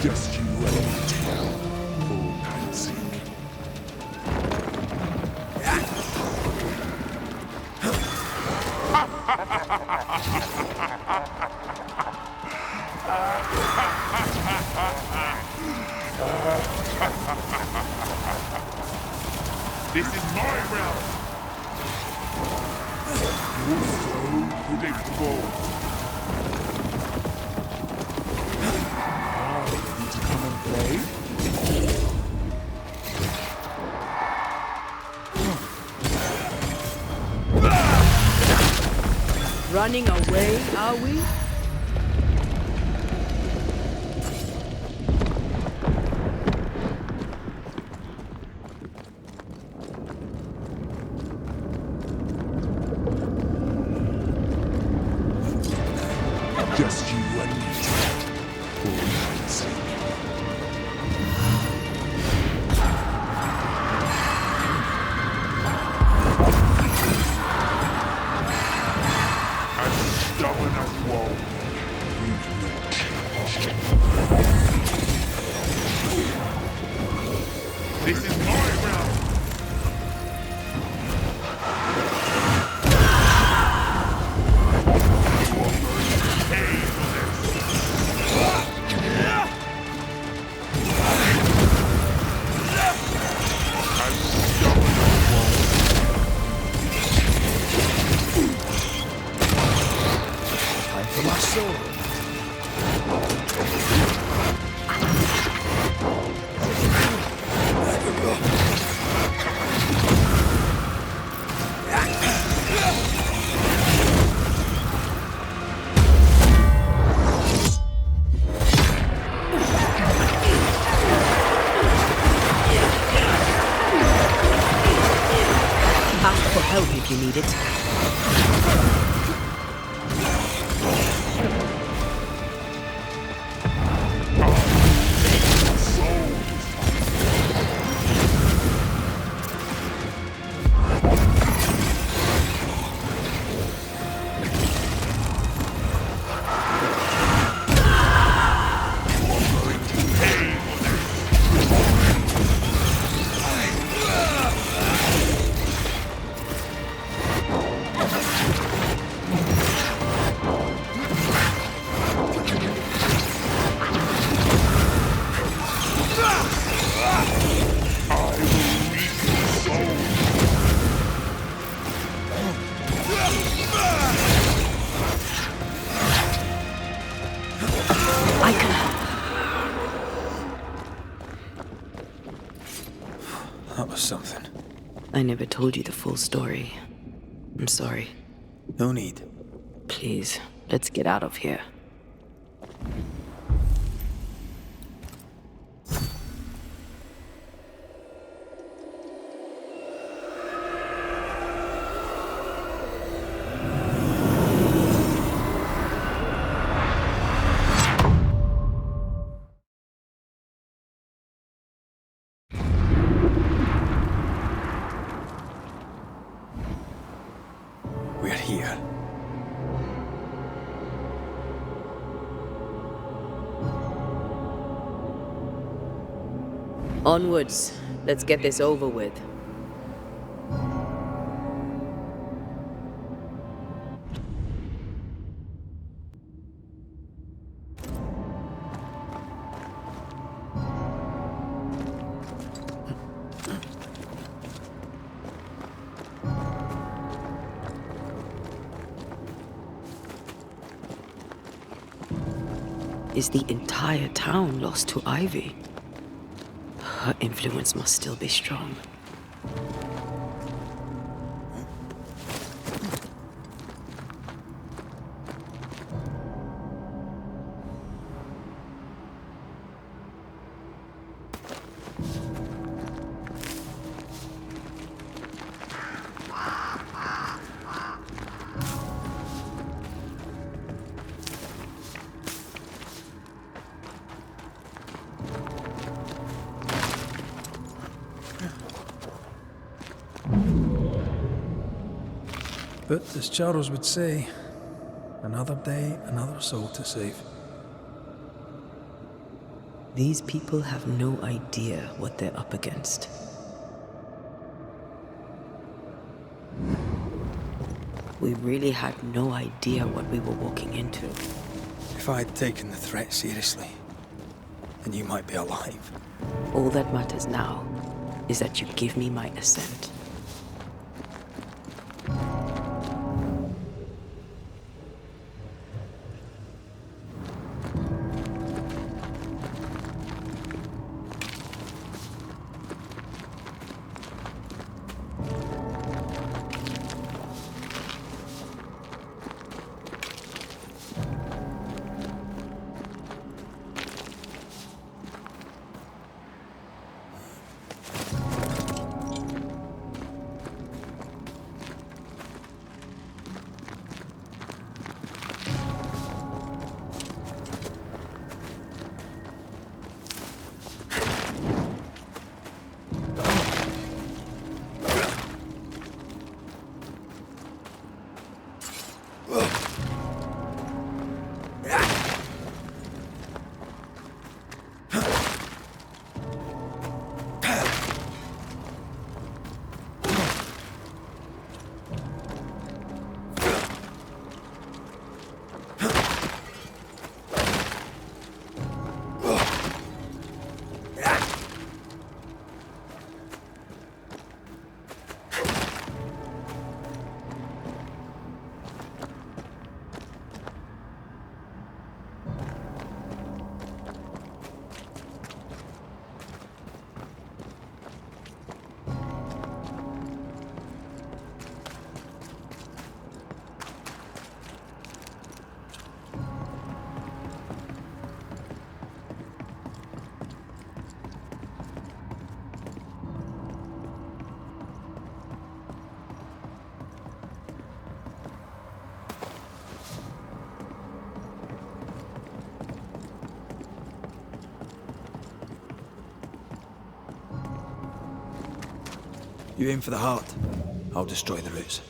Just you and tell, old Nancy. This is my realm. You're so predictable. Ready to come and play? Running away, are we? Just you and me, for God's sake. As stubborn as wall, you do not change. This is my realm. For my soul. Ask for help if you need it. something. I never told you the full story. I'm sorry. No need. Please, let's get out of here. We're here. Onwards. Let's get this over with. Is the entire town lost to Ivy? Her influence must still be strong. But as Charles would say, another day, another soul to save. These people have no idea what they're up against. We really had no idea what we were walking into. If I had taken the threat seriously, then you might be alive. All that matters now is that you give me my assent. You aim for the heart, I'll destroy the roots.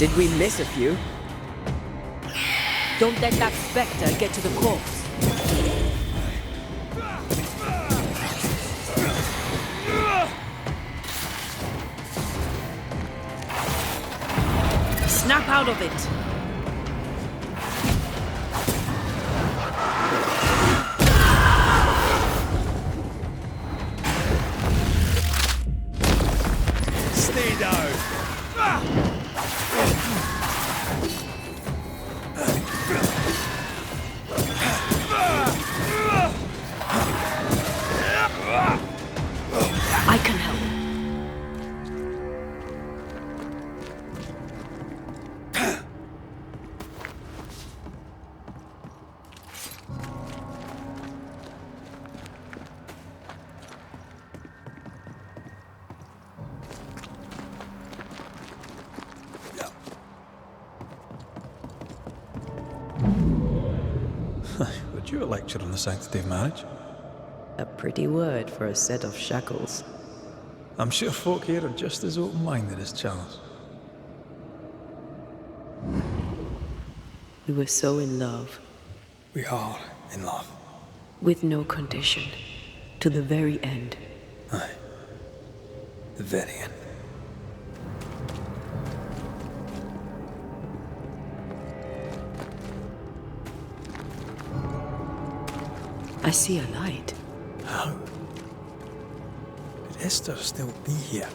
Did we miss a few? Don't let that spectre get to the corpse. Snap out of it! Stay down! I can help. Would you a lecture on the sanctity of marriage? A pretty word for a set of shackles. I'm sure folk here are just as open-minded as Charles. We were so in love. We are in love. With no condition. To the very end. Aye. The very end. I see a light. How? Could Esther still be here?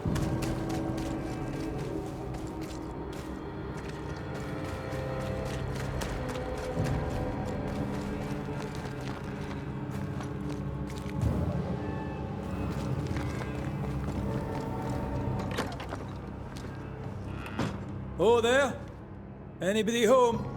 Oh, there? Anybody home?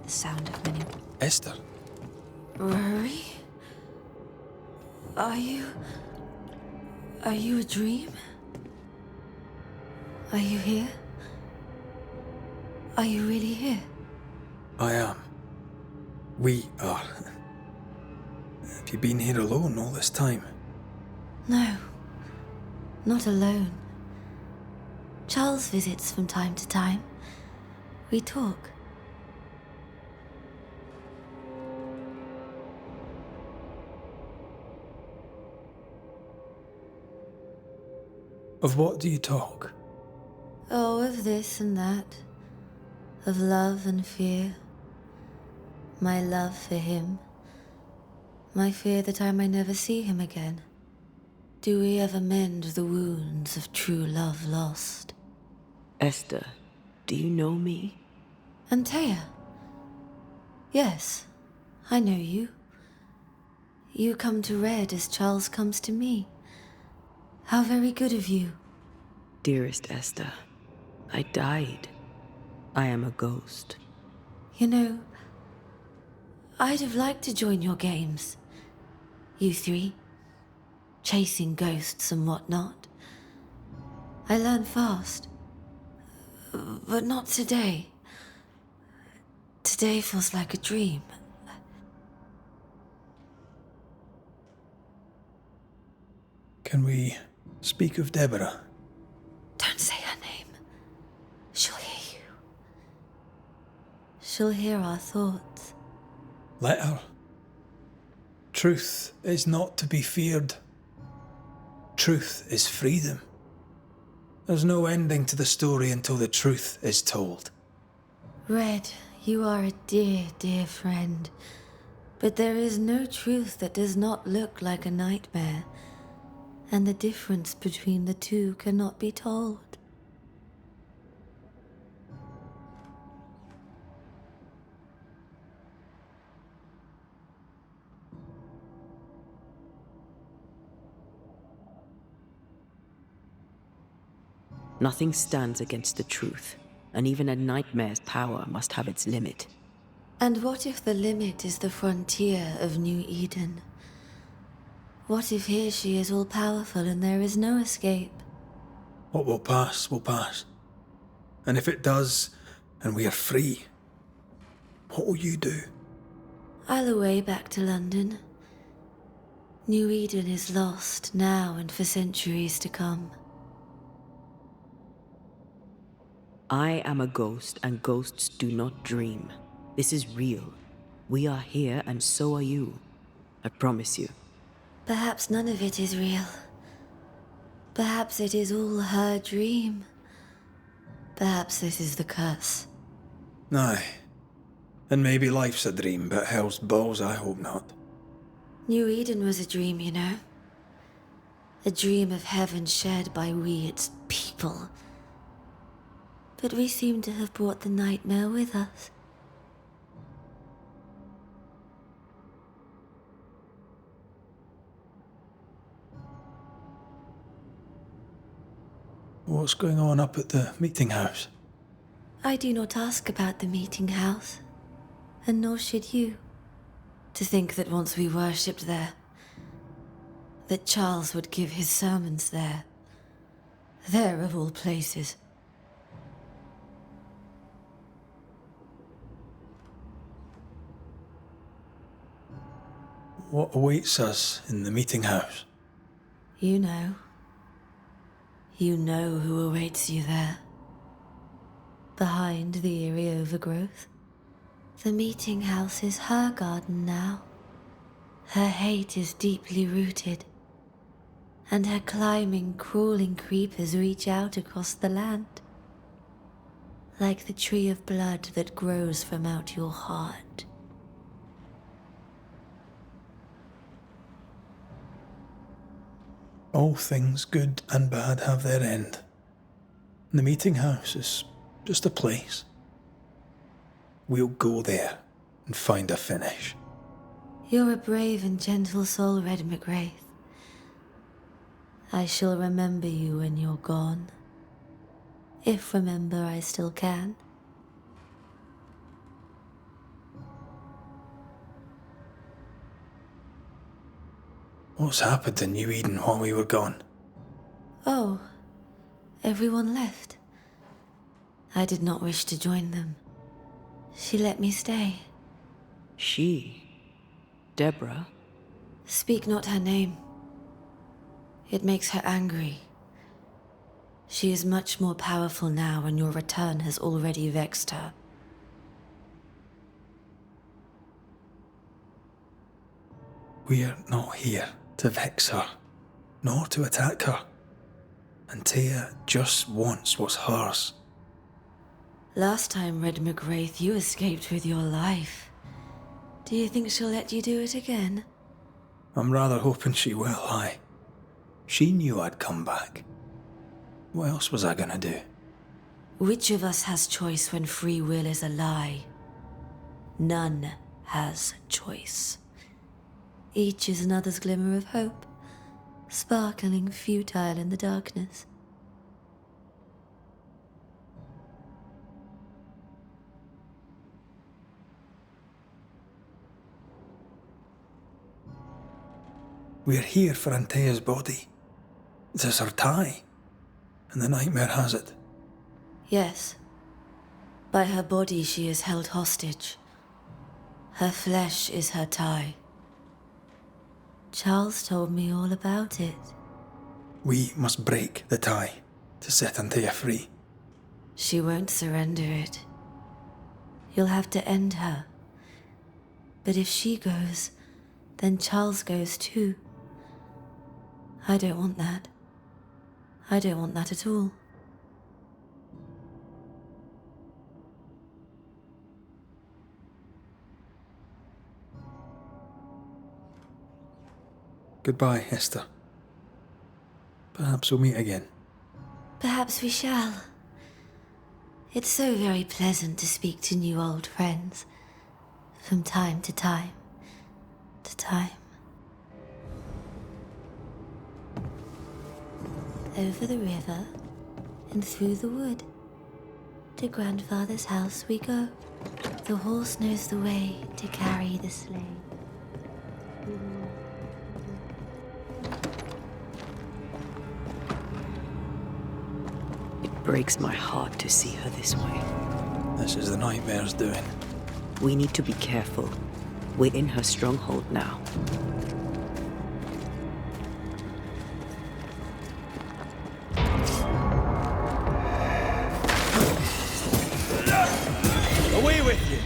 The sound of many... Esther? Rory? Are you a dream? Are you here? Are you really here? I am. We are. Have you been here alone all this time? No. Not alone. Charles visits from time to time. We talk. Of what do you talk? Oh, of this and that. Of love and fear. My love for him. My fear that I may never see him again. Do we ever mend the wounds of true love lost? Esther, do you know me? Antea? Yes, I know you. You come to Red as Charles comes to me. How very good of you. Dearest Esther, I died. I am a ghost. You know, I'd have liked to join your games. You three. Chasing ghosts and whatnot. I learn fast. But not today. Today feels like a dream. Can we speak of Deborah? Don't say her name. She'll hear you. She'll hear our thoughts. Let her. Truth is not to be feared. Truth is freedom. There's no ending to the story until the truth is told. Red, you are a dear, dear friend. But there is no truth that does not look like a nightmare. And the difference between the two cannot be told. Nothing stands against the truth, and even a nightmare's power must have its limit. And what if the limit is the frontier of New Eden? What if here she is all-powerful and there is no escape? What will pass will pass. And if it does, and we are free, what will you do? I'll away back to London. New Eden is lost now and for centuries to come. I am a ghost, and ghosts do not dream. This is real. We are here, and so are you. I promise you. Perhaps none of it is real. Perhaps it is all her dream. Perhaps this is the curse. Aye. And maybe life's a dream, but hell's balls, I hope not. New Eden was a dream, you know. A dream of heaven shared by we, its people. But we seem to have brought the nightmare with us. What's going on up at the meeting house? I do not ask about the meeting house, and nor should you. To think that once we worshipped there, that Charles would give his sermons there. There of all places. What awaits us in the meeting house? You know. You know who awaits you there. Behind the eerie overgrowth. The meeting house is her garden now. Her hate is deeply rooted. And her climbing, crawling creepers reach out across the land. Like the tree of blood that grows from out your heart. All things good and bad have their end. The meeting house is just a place. We'll go there and find a finish. You're a brave and gentle soul, Red McGrath. I shall remember you when you're gone. If remember I still can. What's happened in New Eden while we were gone? Oh, everyone left. I did not wish to join them. She let me stay. She? Deborah? Speak not her name. It makes her angry. She is much more powerful now, and your return has already vexed her. We're not here to vex her, nor to attack her. Antea just wants what's hers. Last time, Red McGrath, you escaped with your life. Do you think she'll let you do it again? I'm rather hoping she will, aye. She knew I'd come back. What else was I gonna do? Which of us has choice when free will is a lie? None has choice. Each is another's glimmer of hope, sparkling futile in the darkness. We're here for Antea's body. It is her tie, and the nightmare has it. Yes. By her body she is held hostage. Her flesh is her tie. Charles told me all about it. We must break the tie to set Antea free. She won't surrender it. You'll have to end her. But if she goes, then Charles goes too. I don't want that. I don't want that at all. Goodbye, Esther. Perhaps we'll meet again. Perhaps we shall. It's so very pleasant to speak to new old friends. From time to time. To time. Over the river and through the wood. To grandfather's house we go. The horse knows the way to carry the sleigh. It breaks my heart to see her this way. This is the nightmare's doing. We need to be careful. We're in her stronghold now. Away with you!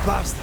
Basta!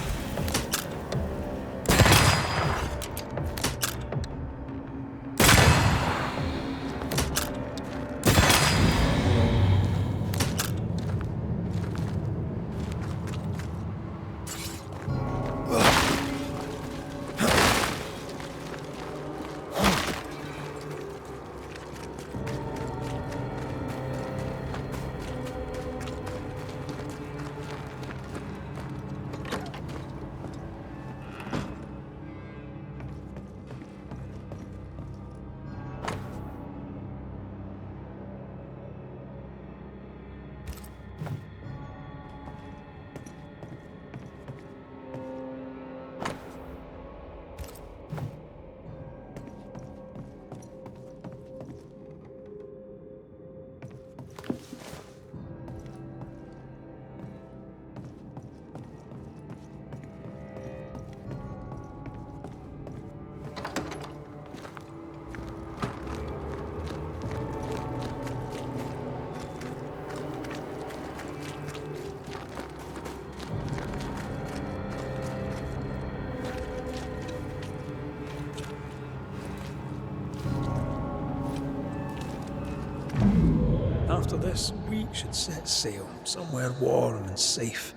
After this, we should set sail somewhere warm and safe,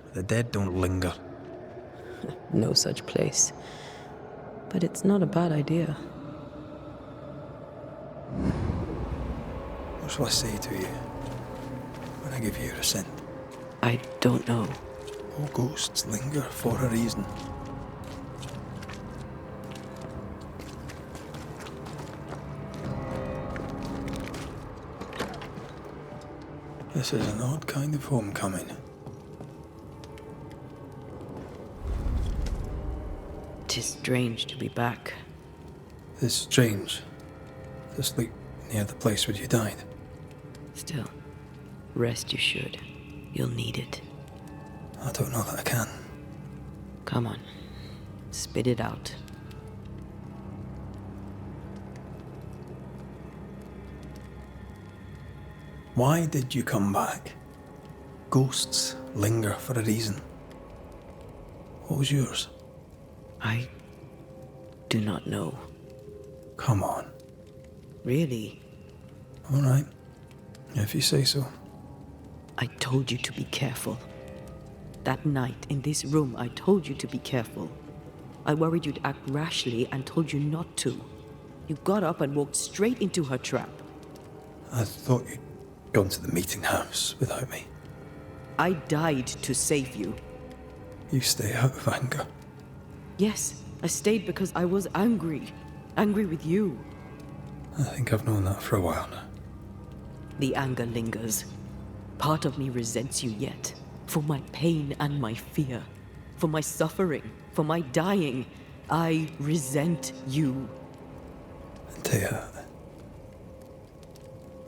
where the dead don't linger. No such place. But it's not a bad idea. What shall I say to you when I give you your assent? I don't know. All ghosts linger for a reason. This is an odd kind of homecoming. 'Tis strange to be back. It's strange to sleep near the place where you died. Still, rest you should. You'll need it. I don't know that I can. Come on. Spit it out. Why did you come back? Ghosts linger for a reason. What was yours? I do not know. Come on. Really? All right. If you say so. I told you to be careful. That night, in this room, I told you to be careful. I worried you'd act rashly and told you not to. You got up and walked straight into her trap. I thought you'd gone to the meeting house without me. I died to save you. You stay out of anger. Yes, I stayed because I was angry. Angry with you. I think I've known that for a while now. The anger lingers. Part of me resents you yet. For my pain and my fear. For my suffering. For my dying. I resent you. Thea,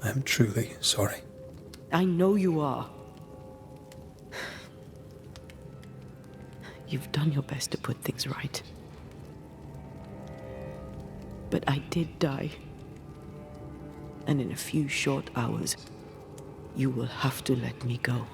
I am truly sorry. I know you are. You've done your best to put things right. But I did die. And in a few short hours, you will have to let me go.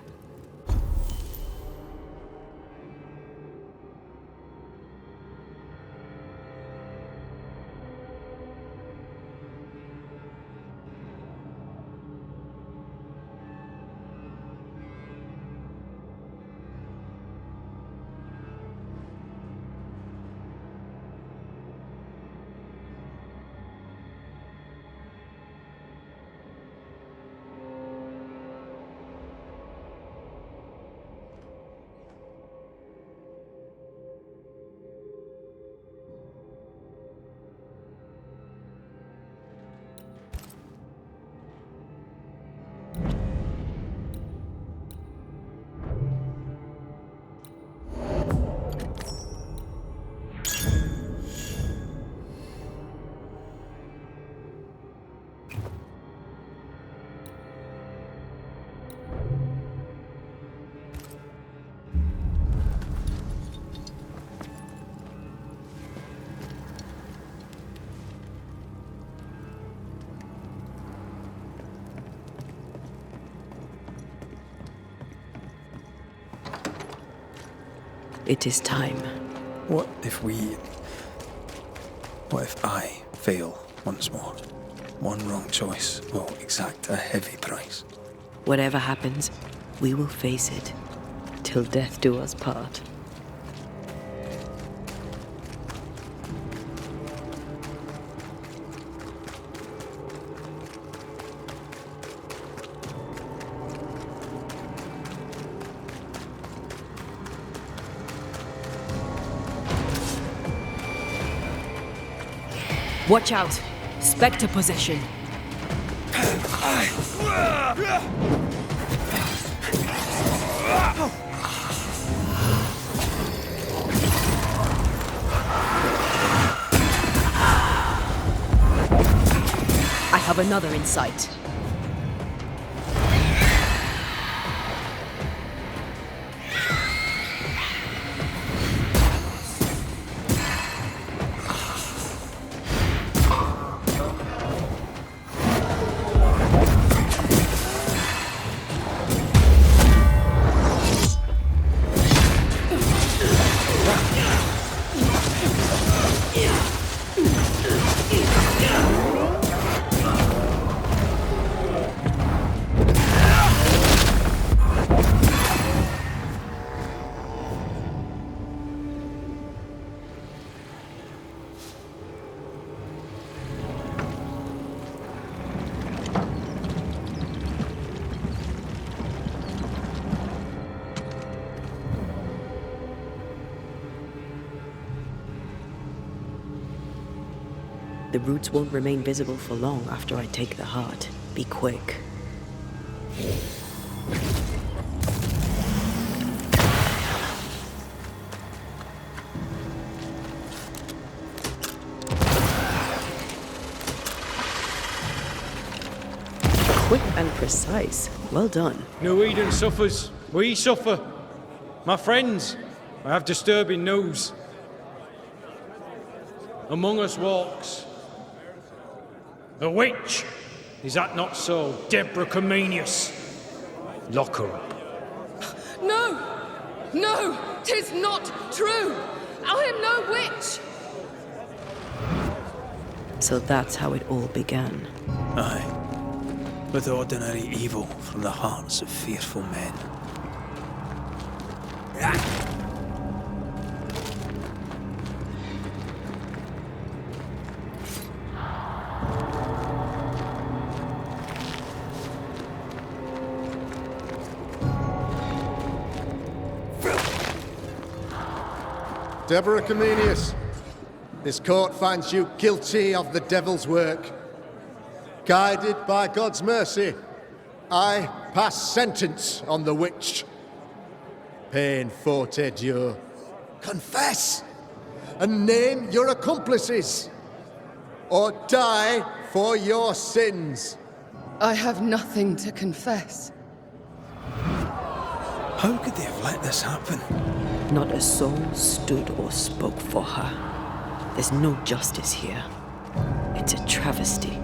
It is time. What if I fail once more? One wrong choice will exact a heavy price. Whatever happens, we will face it. Till death do us part. Watch out! Spectre possession! I have another in sight. The roots won't remain visible for long after I take the heart. Be quick. Quick and precise. Well done. No Eden suffers. We suffer. My friends, I have disturbing news. Among us walks a witch. Is that not so, Deborah Comenius? Lock her up. No! No! 'Tis not true! I am no witch! So that's how it all began. Aye. With ordinary evil from the hearts of fearful men. Deborah Comenius, this court finds you guilty of the devil's work. Guided by God's mercy, I pass sentence on the witch. Pain forte Dieu. Confess and name your accomplices, or die for your sins. I have nothing to confess. How could they have let this happen? Not a soul stood or spoke for her. There's no justice here. It's a travesty.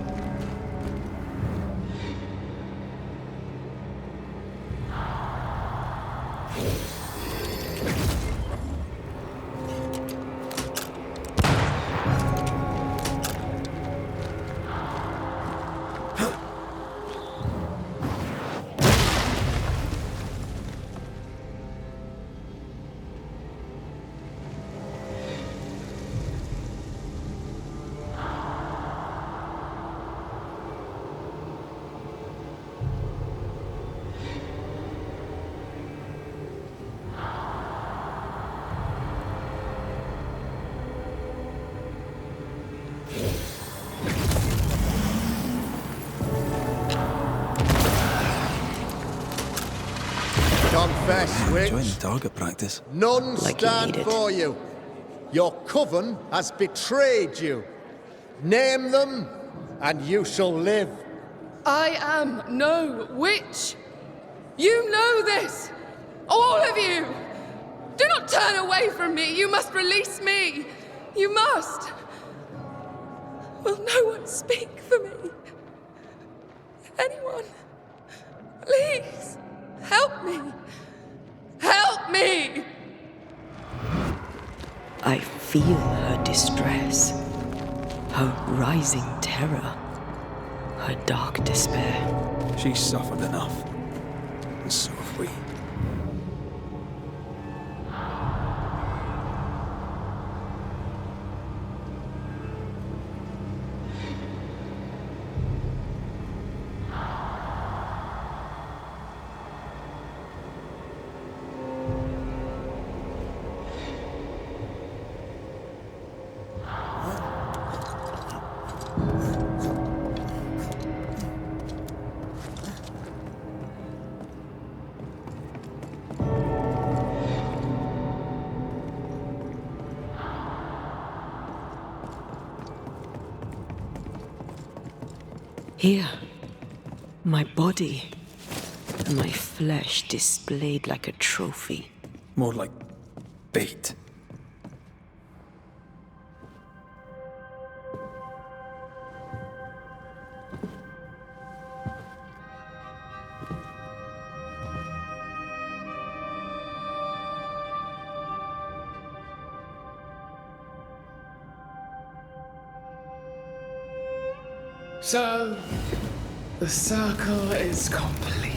Confess, witch. Enjoying the target practice. None Like you stand need it. for you. Your coven has betrayed you. Name them, and you shall live. I am no witch! You know this! All of you! Do not turn away from me! You must release me! You must! Will no one speak for me? Anyone? Please! Help me! Help me! I feel her distress, her rising terror, her dark despair. She's suffered enough. And so have we. Here, my body, and my flesh displayed like a trophy. More like bait. So, the circle is complete.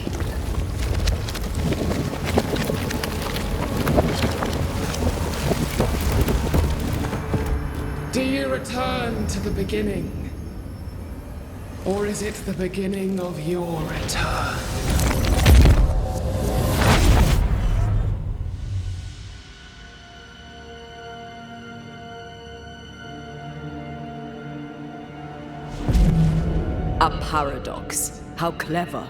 Do you return to the beginning? Or is it the beginning of your return? A paradox. How clever.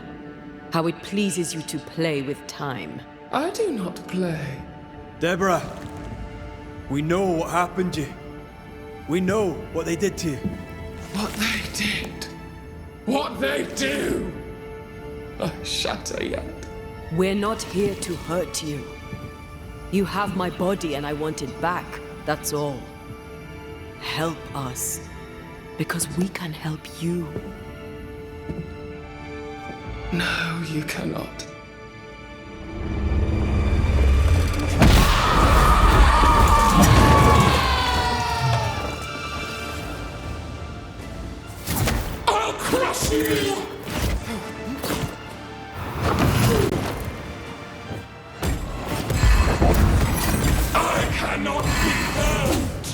How it pleases you to play with time. I do not play. Deborah, we know what happened to you. We know what they did to you. What they did. What they do. I shudder yet. We're not here to hurt you. You have my body and I want it back, that's all. Help us, because we can help you. No, you cannot. I'll crush you! I cannot be hurt!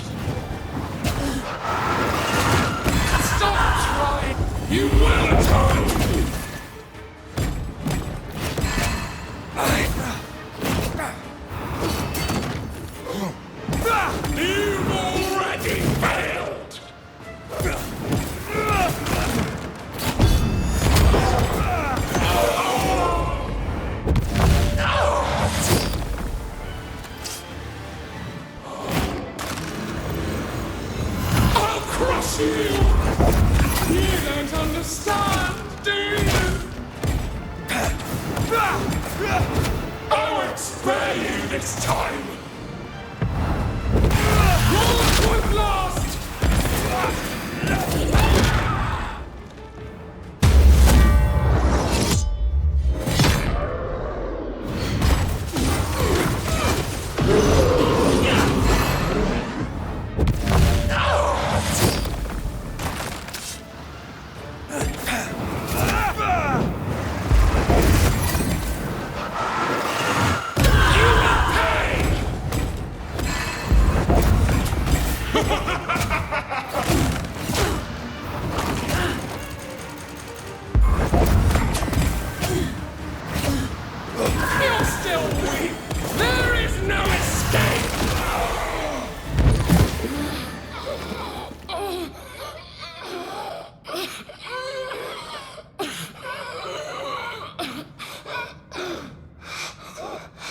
Stop trying! You will atone! You've already failed! I'll crush you! You don't understand, do you? I won't spare you this time! Yours won't last! You're still weak! There is no escape!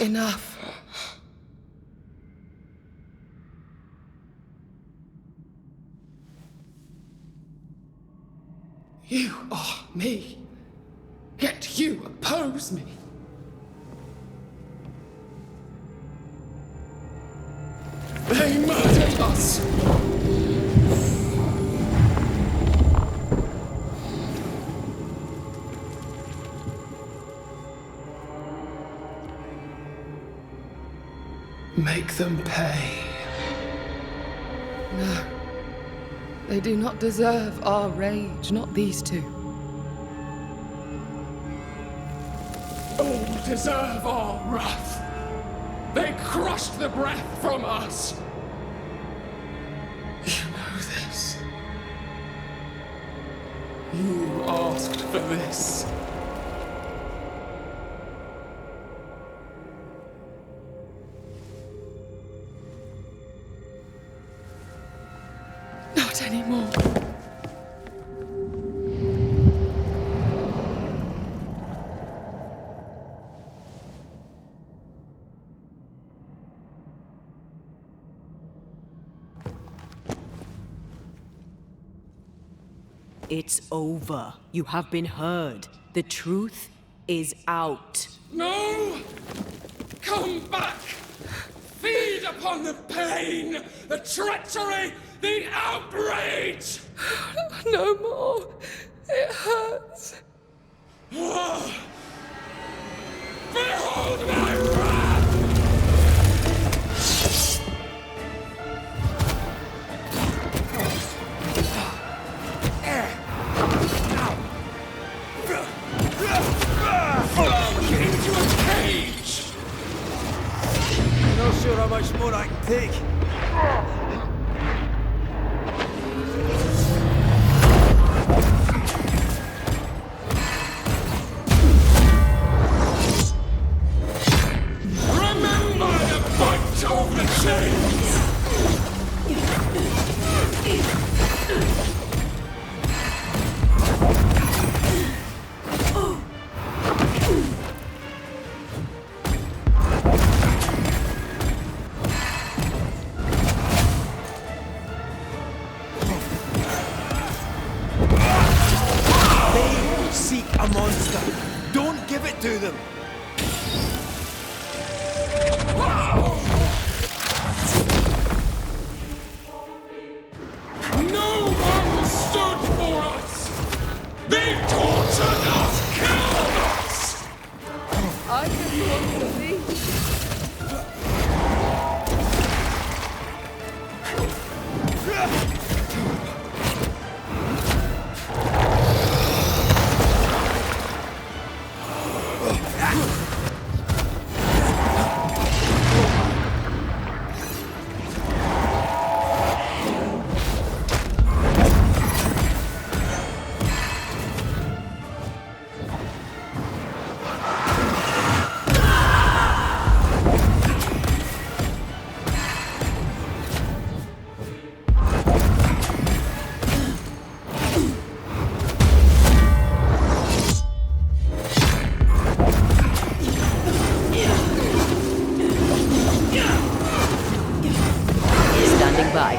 Enough. You are me, yet you oppose me. They murdered us. Make them pay. No. They do not deserve our rage, not these two. All deserve our wrath. They crushed the breath from us. You know this. You asked for this. Not anymore. It's over. You have been heard. The truth is out. No! Come back! Feed upon the pain, the treachery, the outrage! No more. It hurts. Behold my wrath! Into a cage! I'm not sure how much more I can take. Remember the fight of the chains! They seek a monster. Don't give it to them. No one stood for us! They tore I just want to leave. Standing by.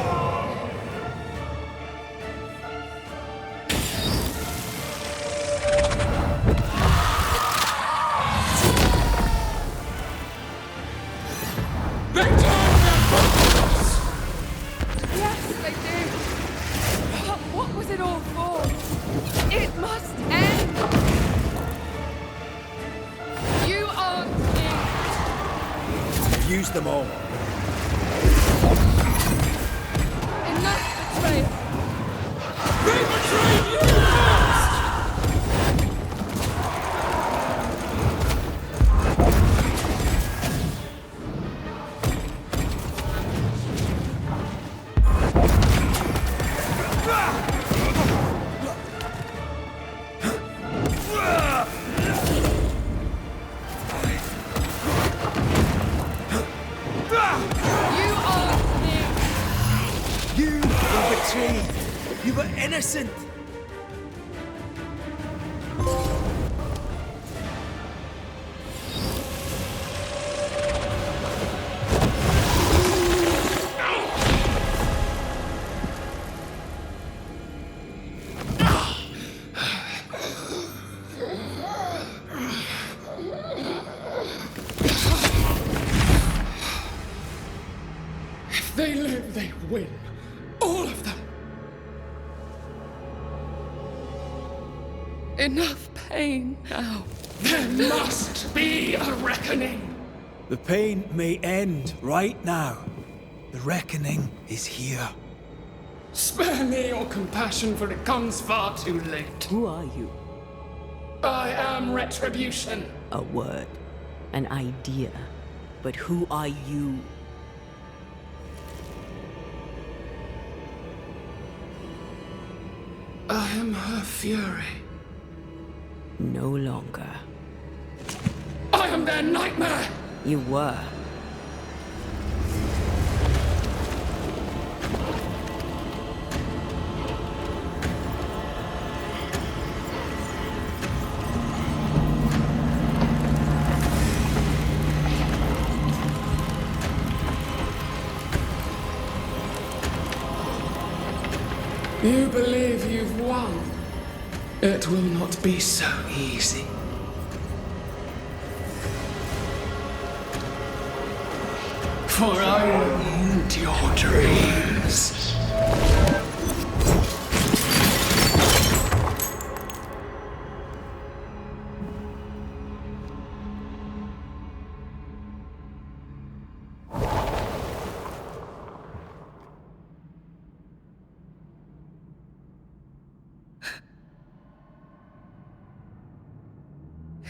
Yes, they did. But what was it all for? It must end. You aren't me. Use them all. Enough betrayal. They betrayed you first! You aren't me. You were betrayed. You were innocent. If they live, they win. All of them. Enough pain now. There must be a reckoning. The pain may end right now. The reckoning is here. Spare me your compassion, for it comes far too late. Who are you? I am Retribution. A word. An idea. But who are you? I am her fury. No longer. I am their nightmare. You were. You believe you've won. It will not be so easy. For I will end your dreams.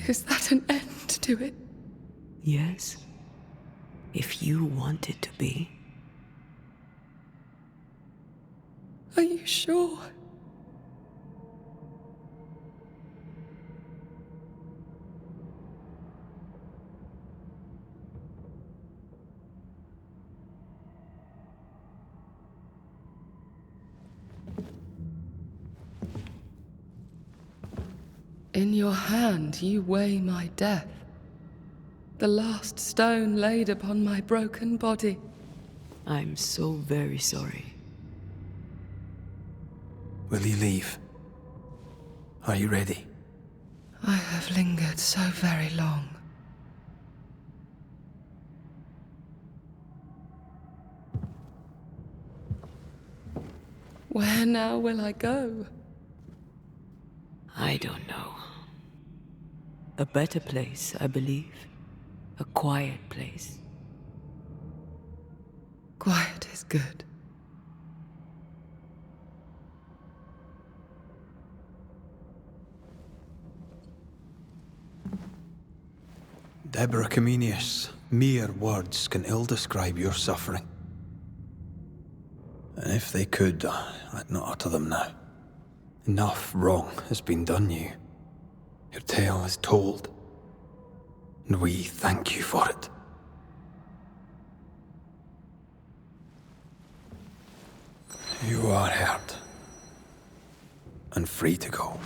Is that an end to it? Yes. If you want it to be. Are you sure? In your hand you weigh my death. The last stone laid upon my broken body. I'm so very sorry. Will you leave? Are you ready? I have lingered so very long. Where now will I go? I don't know. A better place, I believe. A quiet place. Quiet is good. Deborah Comenius, mere words can ill describe your suffering. And if they could, I'd not utter them now. Enough wrong has been done you. Your tale is told, and we thank you for it. You are heard, and free to go.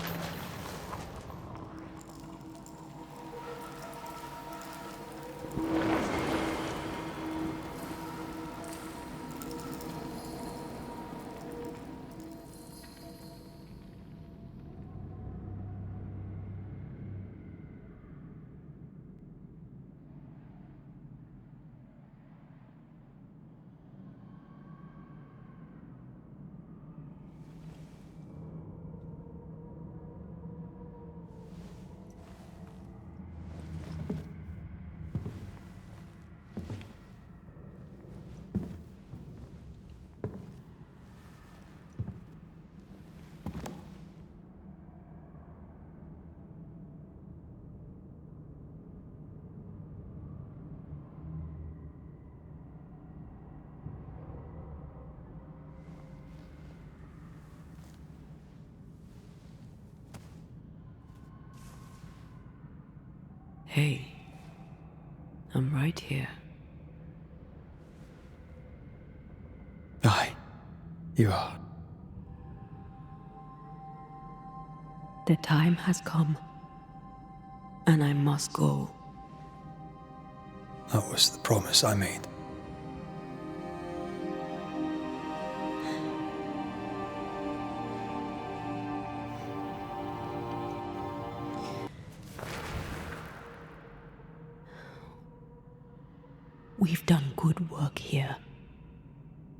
Hey, I'm right here. Aye, you are. The time has come, and I must go. That was the promise I made. We've done good work here.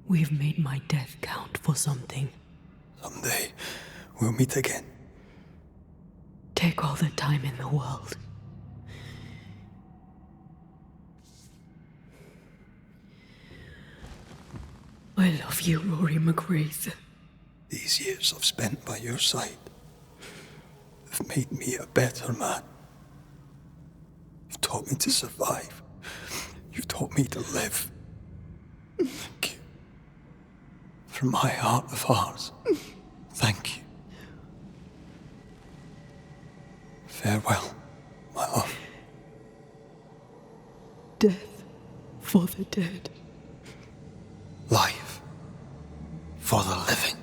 We've made my death count for something. Someday, we'll meet again. Take all the time in the world. I love you, Rory McGrath. These years I've spent by your side have made me a better man. You've taught me to survive. You've taught me to live. Thank you. From my heart of hearts, thank you. Farewell, my love. Death for the dead. Life for the living.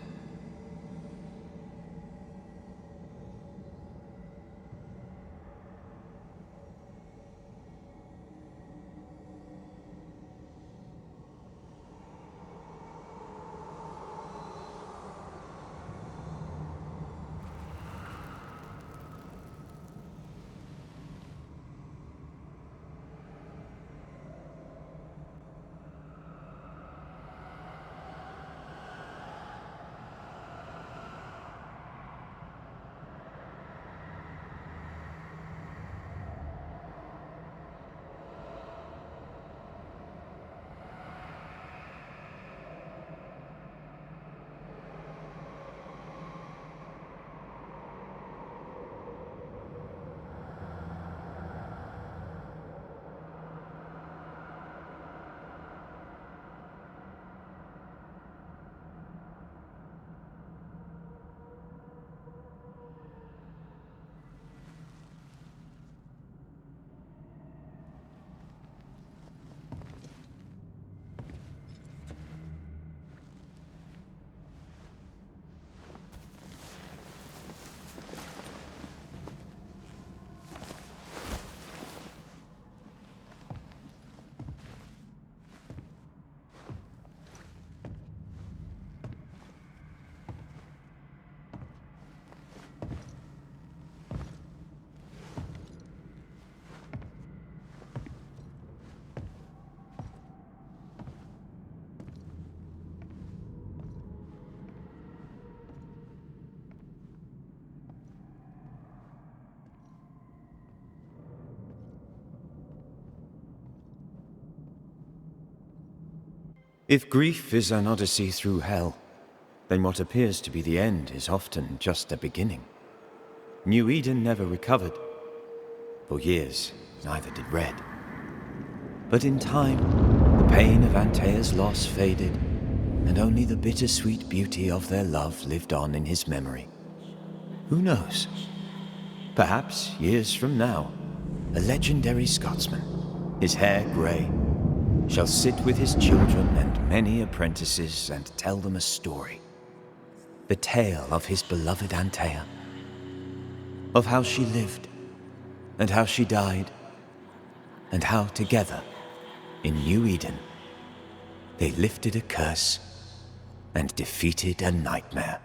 If grief is an odyssey through hell, then what appears to be the end is often just a beginning. New Eden never recovered. For years, neither did Red. But in time, the pain of Antea's loss faded, and only the bittersweet beauty of their love lived on in his memory. Who knows? Perhaps, years from now, a legendary Scotsman, his hair grey, shall sit with his children and many apprentices and tell them a story. The tale of his beloved Antea. Of how she lived, and how she died, and how together, in New Eden, they lifted a curse and defeated a nightmare.